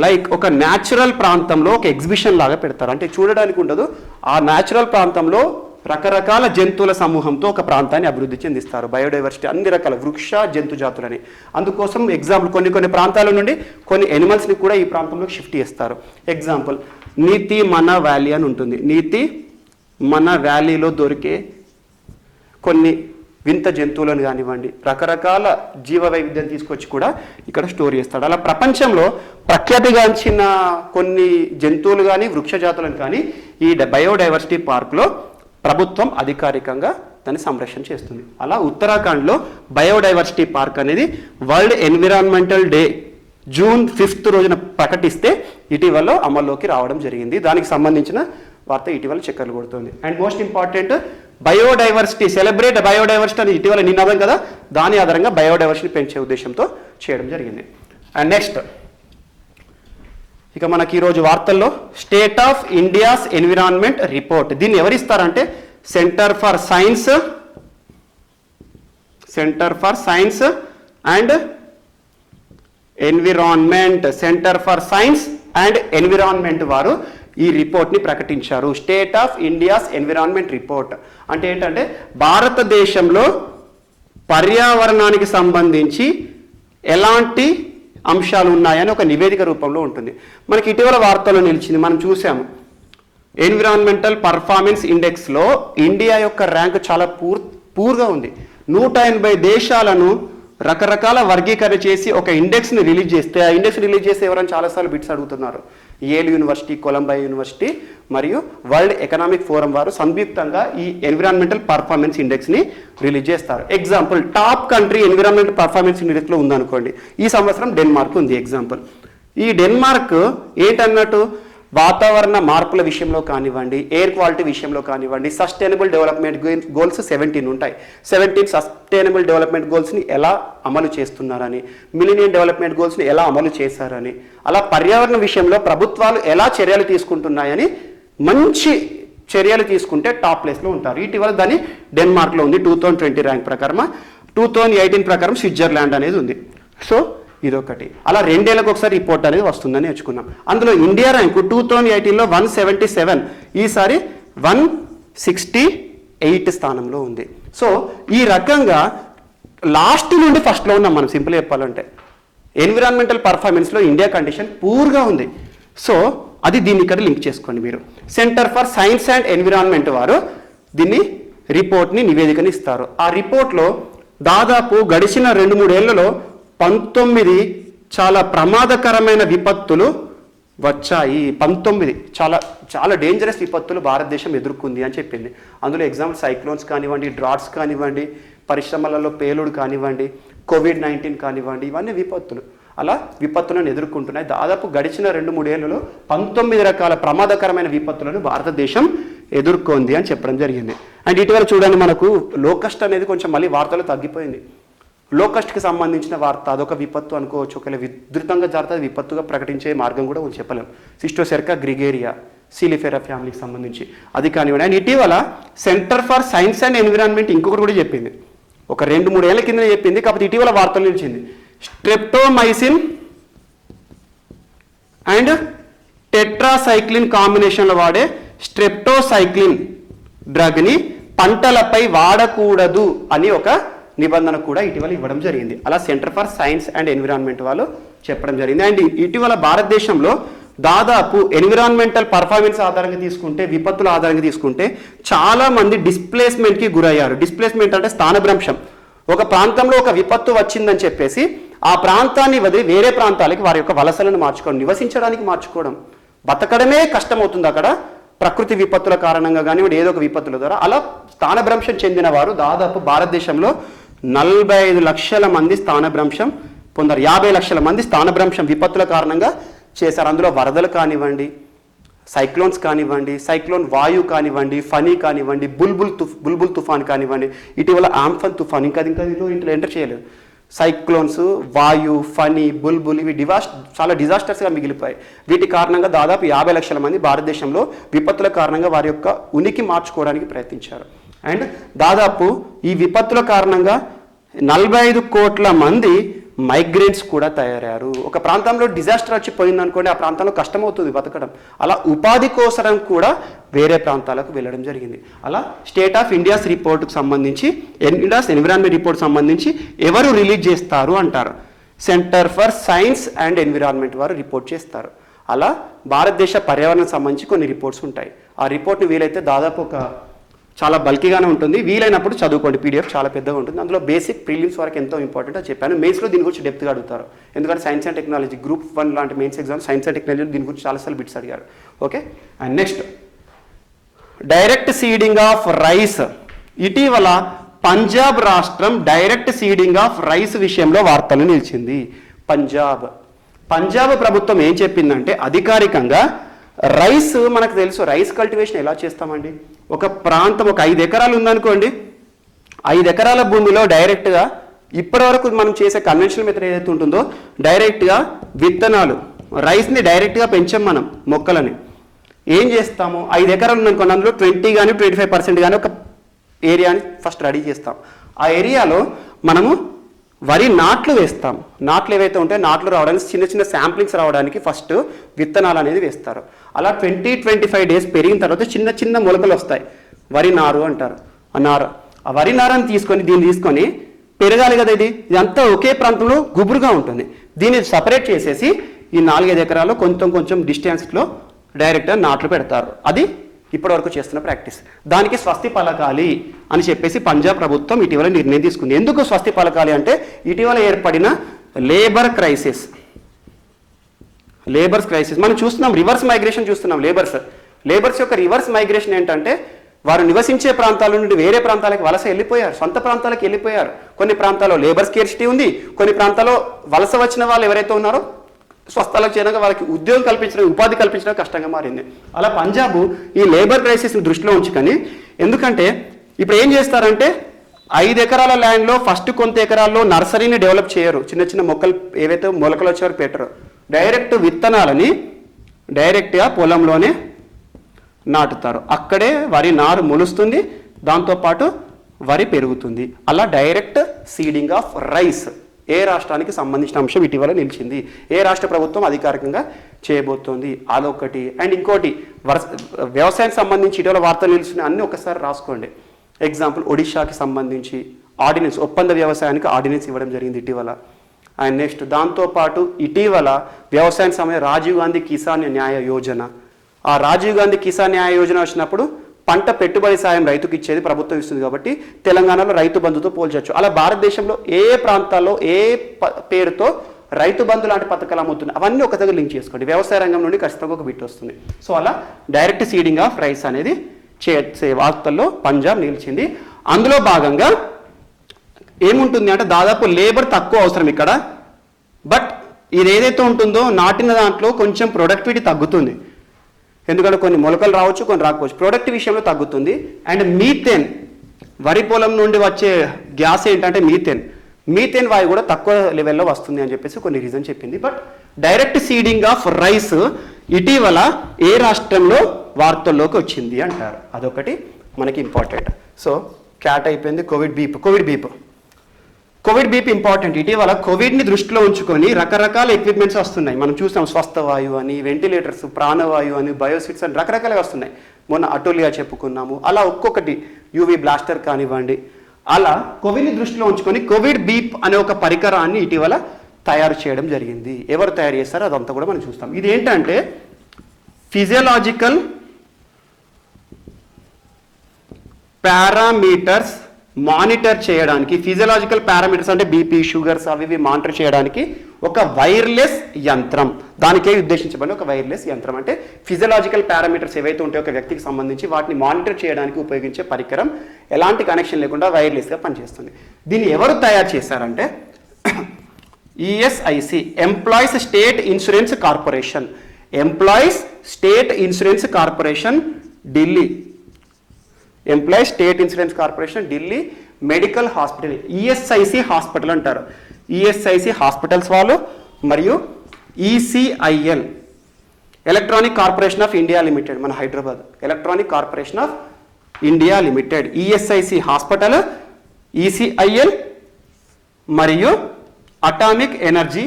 లైక్ ఒక న్యాచురల్ ప్రాంతంలో ఒక ఎగ్జిబిషన్ లాగా పెడతారు. అంటే చూడడానికి ఉండదు, ఆ న్యాచురల్ ప్రాంతంలో రకరకాల జంతువుల సమూహంతో ఒక ప్రాంతాన్ని అభివృద్ధి చెందిస్తారు. బయోడైవర్సిటీ అన్ని రకాల వృక్ష జంతు జాతులని. అందుకోసం ఎగ్జాంపుల్ కొన్ని ప్రాంతాల నుండి కొన్ని ఎనిమల్స్ని కూడా ఈ ప్రాంతంలోకి షిఫ్ట్ చేస్తారు. ఎగ్జాంపుల్ నీతి మన వ్యాలీ అని ఉంటుంది. నీతి మన వ్యాలీలో దొరికే కొన్ని వింత జంతువులను కానివ్వండి, రకరకాల జీవ వైవిధ్యం తీసుకొచ్చి కూడా ఇక్కడ స్టోర్ చేస్తాడు. అలా ప్రపంచంలో ప్రఖ్యాతిగాంచిన కొన్ని జంతువులు కానీ, వృక్ష జాతులను కానీ ఈ బయోడైవర్సిటీ పార్క్లో ప్రభుత్వం అధికారికంగా దాన్ని సంరక్షణ చేస్తుంది. అలా ఉత్తరాఖండ్లో బయోడైవర్సిటీ పార్క్ అనేది world environmental day June 5th రోజున ప్రకటిస్తే ఇటీవల అమల్లోకి రావడం జరిగింది. దానికి సంబంధించిన వార్త ఇటీవల చక్కర్లు కొడుతుంది. And most important biodiversity, celebrate biodiversity అని ఇటీవల నినాదం కదా, దాని ఆధారంగా బయోడైవర్సిటీ పెంచే ఉద్దేశంతో చేయడం జరిగింది. అండ్ నెక్స్ట్ ఇక మనకి ఈరోజు వార్తల్లో state of India's environment report. దీన్ని ఎవరిస్తారంటే centre for science and environment, centre for science and environment వారు ఈ రిపోర్ట్ని ప్రకటించారు. State of India's environment report అంటే ఏంటంటే భారతదేశంలో పర్యావరణానికి సంబంధించి ఎలాంటి అంశాలు ఉన్నాయని ఒక నివేదిక రూపంలో ఉంటుంది. మనకి ఇటీవల వార్తల్లో నిలిచింది, మనం చూసాము. ఎన్విరాన్మెంటల్ పర్ఫార్మెన్స్ ఇండెక్స్లో ఇండియా యొక్క ర్యాంక్ చాలా పూర్గా ఉంది. 180 దేశాలను రకరకాల వర్గీకరణ చేసి ఒక ఇండెక్స్ని రిలీజ్ చేస్తే, ఆ ఇండెక్స్ రిలీజ్ చేస్తే ఎవరైనా చాలాసార్లు బిట్స్ అడుగుతున్నారు. యేల్ యూనివర్సిటీ, కొలంబియా యూనివర్సిటీ మరియు వరల్డ్ ఎకనామిక్ ఫోరం వారు సంయుక్తంగా ఈ ఎన్విరాన్మెంటల్ పర్ఫార్మెన్స్ ఇండెక్స్ని రిలీజ్ చేస్తారు. Example, top country environmental performance ఇండెక్స్లో ఉందనుకోండి. ఈ సంవత్సరం డెన్మార్క్ ఉంది ఎగ్జాంపుల్. ఈ డెన్మార్క్ ఏంటన్నట్టు వాతావరణ మార్పుల విషయంలో కానివ్వండి, ఎయిర్ క్వాలిటీ విషయంలో కానివ్వండి, సస్టైనబుల్ డెవలప్మెంట్ గోల్స్ 17 ఉంటాయి. 17 సస్టైనబుల్ డెవలప్మెంట్ గోల్స్ని ఎలా అమలు చేస్తున్నారని, మిలీనియం డెవలప్మెంట్ గోల్స్ని ఎలా అమలు చేశారని, అలా పర్యావరణ విషయంలో ప్రభుత్వాలు ఎలా చర్యలు తీసుకుంటున్నాయని మంచి చర్యలు తీసుకుంటే టాప్ ప్లేస్లో ఉంటారు. ఇటీవల దాన్ని డెన్మార్క్లో ఉంది 2020 ర్యాంక్ ప్రకారం. 2018 ప్రకారం స్విట్జర్లాండ్ అనేది ఉంది. సో ఇదొకటి. అలా 2 ఏళ్లకు ఒకసారి రిపోర్ట్ అనేది వస్తుందని నేర్చుకున్నాం. అందులో ఇండియా ర్యాంకు 2018లో 177, ఈసారి 168 స్థానంలో ఉంది. సో ఈ రకంగా లాస్ట్ నుండి ఫస్ట్లో ఉన్నాం మనం, సింపుల్ చెప్పాలంటే. ఎన్విరాన్మెంటల్ పర్ఫార్మెన్స్లో ఇండియా కండిషన్ పూర్గా ఉంది. సో అది దీన్ని ఇక్కడ లింక్ చేసుకోండి మీరు. Centre for science and environment వారు దీన్ని రిపోర్ట్ని, నివేదికని ఇస్తారు. ఆ రిపోర్ట్లో దాదాపు గడిచిన 2-3 ఏళ్లలో 19 చాలా ప్రమాదకరమైన విపత్తులు వచ్చాయి. 19 చాలా చాలా డేంజరస్ విపత్తులు భారతదేశం ఎదుర్కొంది అని చెప్పింది. అందులో ఎగ్జాంపుల్ సైక్లోన్స్ కానివ్వండి, డ్రాట్స్ కానివ్వండి, పరిశ్రమలలో పేలుడు కానివ్వండి, COVID-19 కానివ్వండి, ఇవన్నీ విపత్తులు. అలా విపత్తులను ఎదుర్కొంటున్నాయి. దాదాపు గడిచిన 2-3 ఏళ్లలో 19 రకాల ప్రమాదకరమైన విపత్తులను భారతదేశం ఎదుర్కొంది అని చెప్పడం జరిగింది. అండ్ ఇటీవల చూడండి, మనకు లోకస్ట్ అనేది కొంచెం మళ్ళీ వార్తలు తగ్గిపోయింది. లోకస్ట్కి సంబంధించిన వార్త అదొక విపత్తు అనుకోవచ్చు. ఒకవేళ విస్తృతంగా జరుగుతుంది, విపత్తుగా ప్రకటించే మార్గం కూడా చెప్పలేం. సిస్టోసెర్కా గ్రిగేరియా, సిలిఫెరా ఫ్యామిలీకి సంబంధించి అది కానివ్వండి. అండ్ ఇటీవల centre for science and environment ఇంకొకటి కూడా చెప్పింది, ఒక 2-3 ఏళ్ల కింద చెప్పింది, కాకపోతే ఇటీవల వార్తలు నిలిచింది. స్ట్రెప్టోమైసిన్ అండ్ టెట్రాసైక్లిన్ కాంబినేషన్లో వాడే స్ట్రెప్టోసైక్లిన్ డ్రగ్ని పంటలపై వాడకూడదు అని ఒక నిబంధన కూడా ఇటీవల ఇవ్వడం జరిగింది. అలా centre for science and environment వాళ్ళు చెప్పడం జరిగింది. అండ్ ఇటీవల భారతదేశంలో దాదాపు ఎన్విరాన్మెంటల్ పర్ఫార్మెన్స్ ఆధారంగా తీసుకుంటే, విపత్తుల ఆధారంగా తీసుకుంటే చాలా మంది డిస్ప్లేస్మెంట్కి గురయ్యారు. డిస్ప్లేస్మెంట్ అంటే స్థానభ్రంశం. ఒక ప్రాంతంలో ఒక విపత్తు వచ్చిందని చెప్పేసి ఆ ప్రాంతాన్ని వదిలి వేరే ప్రాంతాలకి వారి యొక్క వలసలను మార్చుకోవడం, నివసించడానికి మార్చుకోవడం, బతకడమే కష్టమవుతుంది అక్కడ ప్రకృతి విపత్తుల కారణంగా కానివ్వండి, ఏదో ఒక విపత్తుల ద్వారా. అలా స్థానభ్రంశం చెందిన వారు దాదాపు భారతదేశంలో 45 లక్షల మంది స్థానభ్రంశం పొందారు. 50 లక్షల మంది స్థానభ్రంశం విపత్తుల కారణంగా చేశారు. అందులో వరదలు కానివ్వండి, సైక్లోన్స్ కానివ్వండి, సైక్లోన్ వాయు కానివ్వండి, ఫనీ కానివ్వండి, బుల్బుల్ తుఫాన్ కానివ్వండి, ఇటీవల ఆంఫన్ తుఫాన్, ఇంకా ఇంట్లో ఎంటర్ చేయలేదు. సైక్లోన్స్, వాయు, ఫనీ, బుల్బుల్ ఇవి చాలా డిజాస్టర్స్గా మిగిలిపోయాయి. వీటి కారణంగా దాదాపు 50 లక్షల మంది భారతదేశంలో విపత్తుల కారణంగా వారి యొక్క ఉనికి మార్చుకోవడానికి ప్రయత్నించారు. అండ్ దాదాపు ఈ విపత్తుల కారణంగా 45 కోట్ల మంది మైగ్రెంట్స్ కూడా తయారయ్యారు. ఒక ప్రాంతంలో డిజాస్టర్ వచ్చి పోయిందనుకోండి, ఆ ప్రాంతంలో కష్టమవుతుంది బతకడం. అలా ఉపాధి కోసం కూడా వేరే ప్రాంతాలకు వెళ్ళడం జరిగింది. అలా స్టేట్ ఆఫ్ ఇండియాస్ రిపోర్ట్కి సంబంధించి, ఇండియాస్ ఎన్విరాన్మెంట్ రిపోర్ట్ సంబంధించి ఎవరు రిలీజ్ చేస్తారు అంటారు, centre for science and environment వారు రిపోర్ట్ చేస్తారు. అలా భారతదేశ పర్యావరణం సంబంధించి కొన్ని రిపోర్ట్స్ ఉంటాయి. ఆ రిపోర్ట్ని వీలైతే దాదాపు ఒక చాలా బల్కీగానే ఉంటుంది, వీలైనప్పుడు చదువుకోండి. PDF చాలా పెద్దగా ఉంటుంది. అందులో బేసిక్ ప్రిలిమ్స్ వరకు ఎంతో ఇంపార్టెంట్ అని చెప్పాను. మెయిన్స్లో దీని గురించి డెప్త్గా అడుగుతారు. ఎందుకంటే సైన్స్ అండ్ టెక్నాలజీ Group 1 లాంటి mains exam science and technology దీని గురించి చాలాసార్లు బిట్స్ అడిగారు. Okay. And next, direct seeding of rice ఇటీవల పంజాబ్ రాష్ట్రం డైరెక్ట్ సీడింగ్ ఆఫ్ రైస్ విషయంలో వార్తలు నిలిచింది. పంజాబ్ ప్రభుత్వం ఏం చెప్పిందంటే అధికారికంగా రైస్, మనకు తెలుసు రైస్ కల్టివేషన్ ఎలా చేస్తామండి. ఒక ప్రాంతం ఒక 5 ఎకరాలు ఉందనుకోండి, 5 ఎకరాల భూమిలో డైరెక్ట్గా ఇప్పటివరకు మనం చేసే కన్వెన్షనల్ మెథడ్ ఏదైతే ఉంటుందో డైరెక్ట్గా విత్తనాలు రైస్ని డైరెక్ట్గా పెంచాం మనం మొక్కలని. ఏం చేస్తాము, 5 ఎకరాలు ఉందనుకోండి, అందులో 20 కానీ 25% కానీ ఒక ఏరియాని ఫస్ట్ రెడీ చేస్తాం. ఆ ఏరియాలో మనము వరి నాట్లు వేస్తాం. నాట్లు ఏవైతే ఉంటాయో నాట్లు రావడానికి చిన్న చిన్న శాంప్లింగ్స్ రావడానికి ఫస్ట్ విత్తనాలు అనేది వేస్తారు. అలా 20-25 డేస్ పెరిగిన తర్వాత చిన్న చిన్న మొలకలు వస్తాయి, వరి నారు అంటారు. ఆ వరి నారని దీన్ని తీసుకొని పెరగాలి కదా, ఇదంతా ఒకే ప్రాంతంలో గుబురుగా ఉంటుంది. దీన్ని సపరేట్ చేసేసి ఈ 4-5 ఎకరాల్లో కొంచెం డిస్టెన్స్లో డైరెక్ట్గా నాట్లు పెడతారు. అది ఇప్పటివరకు చేస్తున్న ప్రాక్టీస్. దానికి స్వస్తి పలకాలి అని చెప్పేసి పంజాబ్ ప్రభుత్వం ఇటీవల నిర్ణయం తీసుకుంది. ఎందుకు స్వస్తి పలకాలి అంటే ఇటీవల ఏర్పడిన లేబర్ క్రైసిస్ మనం చూస్తున్నాం, రివర్స్ మైగ్రేషన్ చూస్తున్నాం. లేబర్స్ యొక్క రివర్స్ మైగ్రేషన్ ఏంటంటే వారు నివసించే ప్రాంతాల నుండి వేరే ప్రాంతాలకు వలస వెళ్ళిపోయారు, సొంత ప్రాంతాలకు వెళ్ళిపోయారు. కొన్ని ప్రాంతాల్లో లేబర్ స్కేర్సిటీ ఉంది, కొన్ని ప్రాంతాల్లో వలస వచ్చిన వాళ్ళు ఎవరైతే ఉన్నారో స్వస్థలకు చేయడానికి వాళ్ళకి ఉద్యోగం కల్పించడం, ఉపాధి కల్పించడం కష్టంగా మారింది. అలా పంజాబ్ ఈ లేబర్ క్రైసిస్ని దృష్టిలో ఉంచుకొని, ఎందుకంటే ఇప్పుడు ఏం చేస్తారంటే 5 ఎకరాల ల్యాండ్లో ఫస్ట్ కొంత ఎకరాల్లో నర్సరీని డెవలప్ చేయరు, చిన్న చిన్న మొక్కలు ఏవైతే మొలకలు వచ్చేవారు పెట్టరు, డైరెక్ట్ విత్తనాలని డైరెక్ట్గా పొలంలోనే నాటుతారు. అక్కడే వరి నారు మొలుస్తుంది, దాంతోపాటు వరి పెరుగుతుంది. అలా డైరెక్ట్ సీడింగ్ ఆఫ్ రైస్ ఏ రాష్ట్రానికి సంబంధించిన అంశం ఇటీవల నిలిచింది, ఏ రాష్ట్ర ప్రభుత్వం అధికారికంగా చేయబోతోంది, అదొకటి. అండ్ ఇంకోటి వ్యవసాయానికి సంబంధించి ఇటీవల వార్తలు నిలిచిన అన్నీ ఒకసారి రాసుకోండి. ఎగ్జాంపుల్ ఒడిషాకి సంబంధించి ఆర్డినెన్స్, ఒప్పంద వ్యవసాయానికి ఆర్డినెన్స్ ఇవ్వడం జరిగింది ఇటీవల. అండ్ నెక్స్ట్ దాంతోపాటు ఇటీవల వ్యవసాయం సమయం రాజీవ్ గాంధీ కిసాన్ న్యాయ యోజన, ఆ రాజీవ్ గాంధీ కిసాన్ న్యాయ యోజన వచ్చినప్పుడు పంట పెట్టుబడి సాయం రైతుకు ఇచ్చేది ప్రభుత్వం ఇస్తుంది కాబట్టి తెలంగాణలో రైతు బంధుతో పోల్చొచ్చు. అలా భారతదేశంలో ఏ ప్రాంతాల్లో ఏ పేరుతో రైతు బంధు లాంటి పథకాలు అమ్ముతున్నాయి అవన్నీ ఒక దగ్గర లింక్ చేసుకోండి. వ్యవసాయ రంగం నుండి ఖచ్చితంగా ఒక బిట్ వస్తుంది. సో అలా డైరెక్ట్ సీడింగ్ ఆఫ్ రైస్ అనేది చేసే వార్తల్లో పంజాబ్ నిలిచింది. అందులో భాగంగా ఏముంటుంది అంటే దాదాపు లేబర్ తక్కువ అవసరం ఇక్కడ, బట్ ఇది ఏదైతే ఉంటుందో నాటిన దాంట్లో కొంచెం ప్రొడక్టివిటీ తగ్గుతుంది. ఎందుకంటే కొన్ని మొలకలు రావచ్చు, కొన్ని రాకపోవచ్చు, ప్రొడక్ట్ విషయంలో తగ్గుతుంది. అండ్ మీథేన్, వరి పొలం నుండి వచ్చే గ్యాస్ ఏంటంటే మీథేన్ వాయు కూడా తక్కువ లెవెల్లో వస్తుంది అని చెప్పేసి కొన్ని రీజన్ చెప్పింది. But direct seeding of rice ఇటీవల ఏ రాష్ట్రంలో వార్తల్లోకి వచ్చింది అంటారు, అదొకటి మనకి ఇంపార్టెంట్. సో క్యాట్ అయిపోయింది. Covid beep important. ఇటీవల కోవిడ్ని దృష్టిలో ఉంచుకొని రకరకాల ఎక్విప్మెంట్స్ వస్తున్నాయి. మనం చూసాం స్వస్థవాయు అని, వెంటిలేటర్స్, ప్రాణవాయు అని, బయోసిట్స్ అని రకరకాలుగా వస్తున్నాయి. మొన్న అటోలియా చెప్పుకున్నాము. అలా ఒక్కొక్కటి యూవీ బ్లాస్టర్ కానివ్వండి. అలా కోవిడ్ని దృష్టిలో ఉంచుకొని కోవిడ్ బీప్ అనే ఒక పరికరాన్ని ఇటీవల తయారు చేయడం జరిగింది. ఎవరు తయారు చేస్తారో అదంతా కూడా మనం చూస్తాం. ఇది ఏంటంటే ఫిజియలాజికల్ పారామీటర్స్ మానిటర్ చేయడానికి, ఫిజియలాజికల్ పారామీటర్స్ అంటే బీపీ, షుగర్స్ అవి మానిటర్ చేయడానికి ఒక వైర్లెస్ యంత్రం, దానికే ఉద్దేశించబడిన ఒక వైర్లెస్ యంత్రం. అంటే ఫిజియలాజికల్ పారామీటర్స్ ఏవైతే ఉంటాయో ఒక వ్యక్తికి సంబంధించి వాటిని మానిటర్ చేయడానికి ఉపయోగించే పరికరం ఎలాంటి కనెక్షన్ లేకుండా వైర్లెస్గా పనిచేస్తుంది. దీన్ని ఎవరు తయారు చేశారంటే ESIC, employees state insurance corporation, Delhi, employees state insurance corporation Delhi medical hospital, ESIC hospital అంటారు. ఈఎస్ఐసి హాస్పిటల్స్ వాళ్ళు మరియు ECIL, electronic corporation of India limited, మన Hyderabad electronic corporation of India limited, ESIC hospital, ECIL మరియు అటామిక్ ఎనర్జీ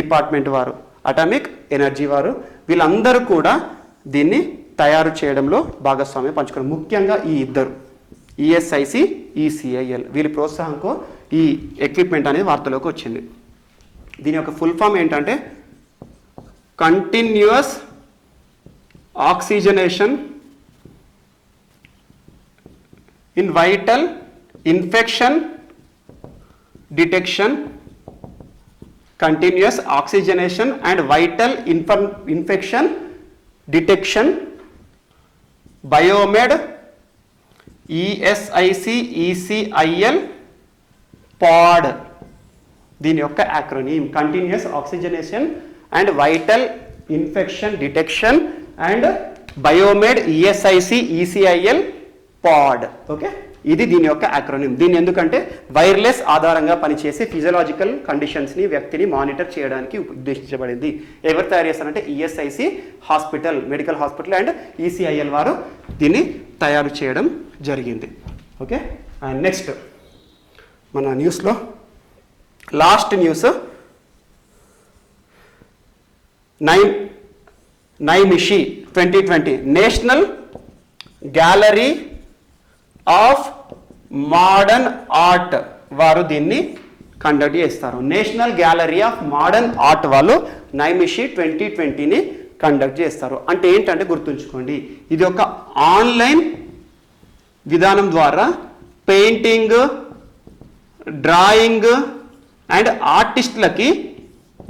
డిపార్ట్మెంట్ వారు, atomic energy వారు, వీళ్ళందరూ కూడా దీన్ని తయారు చేయడంలో భాగస్వామ్యం పంచుకున్నారు. ముఖ్యంగా ఈ ఇద్దరు ఈఎస్ఐసి, ఈసిఐఎల్ వీళ్ళ ప్రోత్సాహంతో ఈ ఎక్విప్మెంట్ అనేది వార్తలోకి వచ్చింది. దీని యొక్క ఫుల్ ఫామ్ ఏంటంటే continuous oxygenation in vital infection detection, continuous oxygenation and vital infection detection, biomed ESIC ECIL pod దీని యొక్క acronym continuous oxygenation and vital infection detection and biomed ESIC ECIL pod. Okay, ఇది దీని యొక్క acronym. దీన్ని ఎందుకంటే wireless ఆధారంగా పనిచేసే physiological కండిషన్స్ని వ్యక్తిని మానిటర్ చేయడానికి ఉద్దేశించబడింది. ఎవరు తయారు చేస్తారంటే ESIC hospital, medical hospital and ECIL వారు దీన్ని తయారు చేయడం జరిగింది. ఓకే, అండ్ నెక్స్ట్ మన న్యూస్లో last news Naimishi 2020 national gallery of modern art వారు దీన్ని కండక్ట్ చేస్తారు. National gallery of modern art వాళ్ళు నైమిషి 2020ని కండక్ట్ చేస్తారు. అంటే ఏంటంటే గుర్తుంచుకోండి, ఇది ఒక ఆన్లైన్ విధానం ద్వారా పెయింటింగ్, డ్రాయింగ్ అండ్ ఆర్టిస్టులకి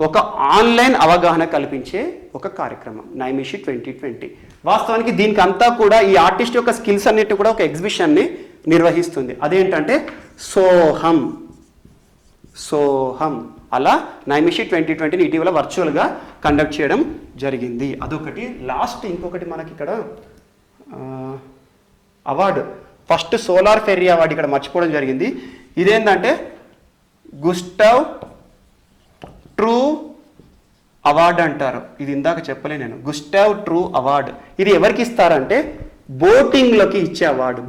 ఒక ఆన్లైన్ అవగాహన కల్పించే ఒక కార్యక్రమం నైమిషి 2020. వాస్తవానికి దీనికి అంతా కూడా ఈ ఆర్టిస్ట్ యొక్క స్కిల్స్ అన్నిటి కూడా ఒక ఎగ్జిబిషన్ని నిర్వహిస్తుంది. అదేంటంటే సోహం. అలా నైమిషి 2020ని ఇటీవల వర్చువల్గా కండక్ట్ చేయడం జరిగింది. అదొకటి. లాస్ట్ ఇంకొకటి మనకి ఇక్కడ award, first solar ferry award ఇక్కడ మర్చిపోవడం జరిగింది. ఇదేంటంటే గుస్టావ్ ట్రూ అవార్డు అంటారు. ఇది ఇందాక చెప్పలే నేను. గుస్టావ్ ట్రూ అవార్డు ఇది ఎవరికి ఇస్తారంటే బోటింగ్లోకి ఇచ్చే అవార్డు.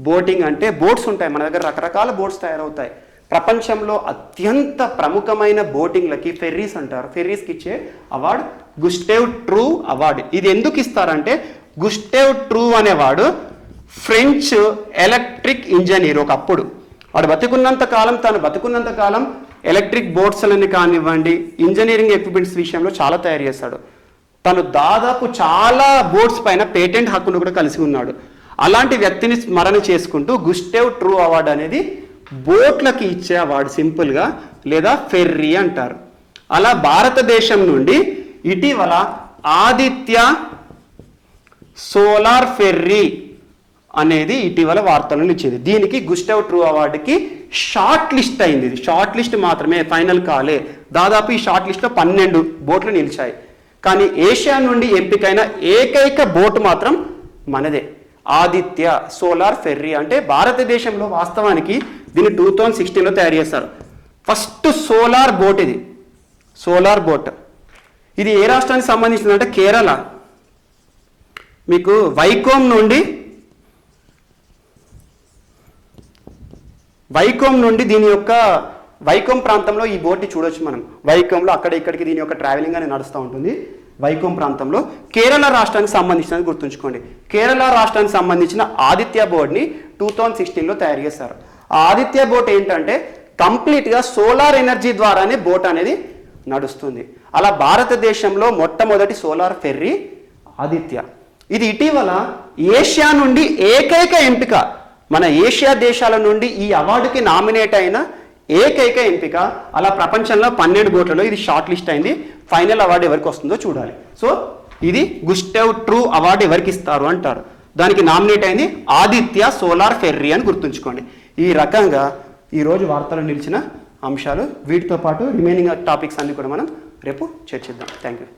బోటింగ్ అంటే బోట్స్ ఉంటాయి మన దగ్గర, రకరకాల బోట్స్ తయారవుతాయి. ప్రపంచంలో అత్యంత ప్రముఖమైన బోటింగ్లకి ఫెర్రీస్ అంటారు. ఫెర్రీస్కి ఇచ్చే అవార్డు గుస్టావ్ ట్రూ అవార్డు. ఇది ఎందుకు ఇస్తారంటే గుస్టావ్ ట్రూ అనేవాడు ఫ్రెంచ్ ఎలక్ట్రిక్ ఇంజనీర్. ఒకప్పుడు వాడు తను బతుకున్నంత కాలం ఎలక్ట్రిక్ బోట్స్లని కానివ్వండి, ఇంజనీరింగ్ ఎక్విప్మెంట్స్ విషయంలో చాలా తయారు చేశాడు. తను దాదాపు చాలా బోట్స్ పైన పేటెంట్ హక్కును కూడా కలిసి ఉన్నాడు. అలాంటి వ్యక్తిని స్మరణ చేసుకుంటూ గుస్టావ్ ట్రూ అవార్డు అనేది బోట్లకి ఇచ్చే అవార్డు సింపుల్గా, లేదా ఫెర్రీ అంటారు. అలా భారతదేశం నుండి ఇటీవల ఆదిత్య సోలార్ ఫెర్రీ అనేది ఇటీవల వార్తలను ఇచ్చింది. దీనికి గుస్టావ్ ట్రూ అవార్డుకి షార్ట్ లిస్ట్ అయింది. ఇది షార్ట్ లిస్ట్ మాత్రమే, ఫైనల్ కాలే. దాదాపు ఈ షార్ట్ లిస్ట్లో 12 బోట్లు నిలిచాయి. కానీ ఏషియా నుండి ఎంపికైన ఏకైక బోట్ మాత్రం మనదే, ఆదిత్య సోలార్ ఫెర్రీ. అంటే భారతదేశంలో వాస్తవానికి దీన్ని 2016లో తయారు చేస్తారు. ఫస్ట్ సోలార్ బోట్ ఇది. సోలార్ బోట్ ఇది ఏ రాష్ట్రానికి సంబంధించిందంటే కేరళ. మీకు వైకోమ్ నుండి దీని యొక్క వైకోమ్ ప్రాంతంలో ఈ బోట్ని చూడొచ్చు మనం. వైకోమ్లో అక్కడ ఇక్కడికి దీని యొక్క ట్రావెలింగ్ అనేది నడుస్తూ ఉంటుంది. వైకోమ్ ప్రాంతంలో కేరళ రాష్ట్రానికి సంబంధించినది గుర్తుంచుకోండి. కేరళ రాష్ట్రానికి సంబంధించిన ఆదిత్య బోర్డ్ని 2016లో తయారు చేశారు. ఆ ఆదిత్య బోట్ ఏంటంటే కంప్లీట్గా సోలార్ ఎనర్జీ ద్వారానే బోట్ అనేది నడుస్తుంది. అలా భారతదేశంలో మొట్టమొదటి సోలార్ ఫెర్రీ ఆదిత్య. ఇది ఇటీవల ఏషియా నుండి ఏకైక ఎంపిక, మన ఏషియా దేశాల నుండి ఈ అవార్డుకి నామినేట్ అయిన ఏకైక ఎంపిక. అలా ప్రపంచంలో 12 బోట్లలో ఇది షార్ట్ లిస్ట్ అయింది. ఫైనల్ అవార్డు ఎవరికి వస్తుందో చూడాలి. సో ఇది గుస్టావ్ ట్రూ అవార్డు ఎవరికి ఇస్తారు అంటారు. దానికి నామినేట్ అయింది ఆదిత్య సోలార్ ఫెర్రీ అని గుర్తుంచుకోండి. ఈ రకంగా ఈరోజు వార్తలు నిలిచిన అంశాలు. వీటితో పాటు రిమైనింగ్ టాపిక్స్ అన్ని కూడా మనం రేపు చర్చిద్దాం. Thank you.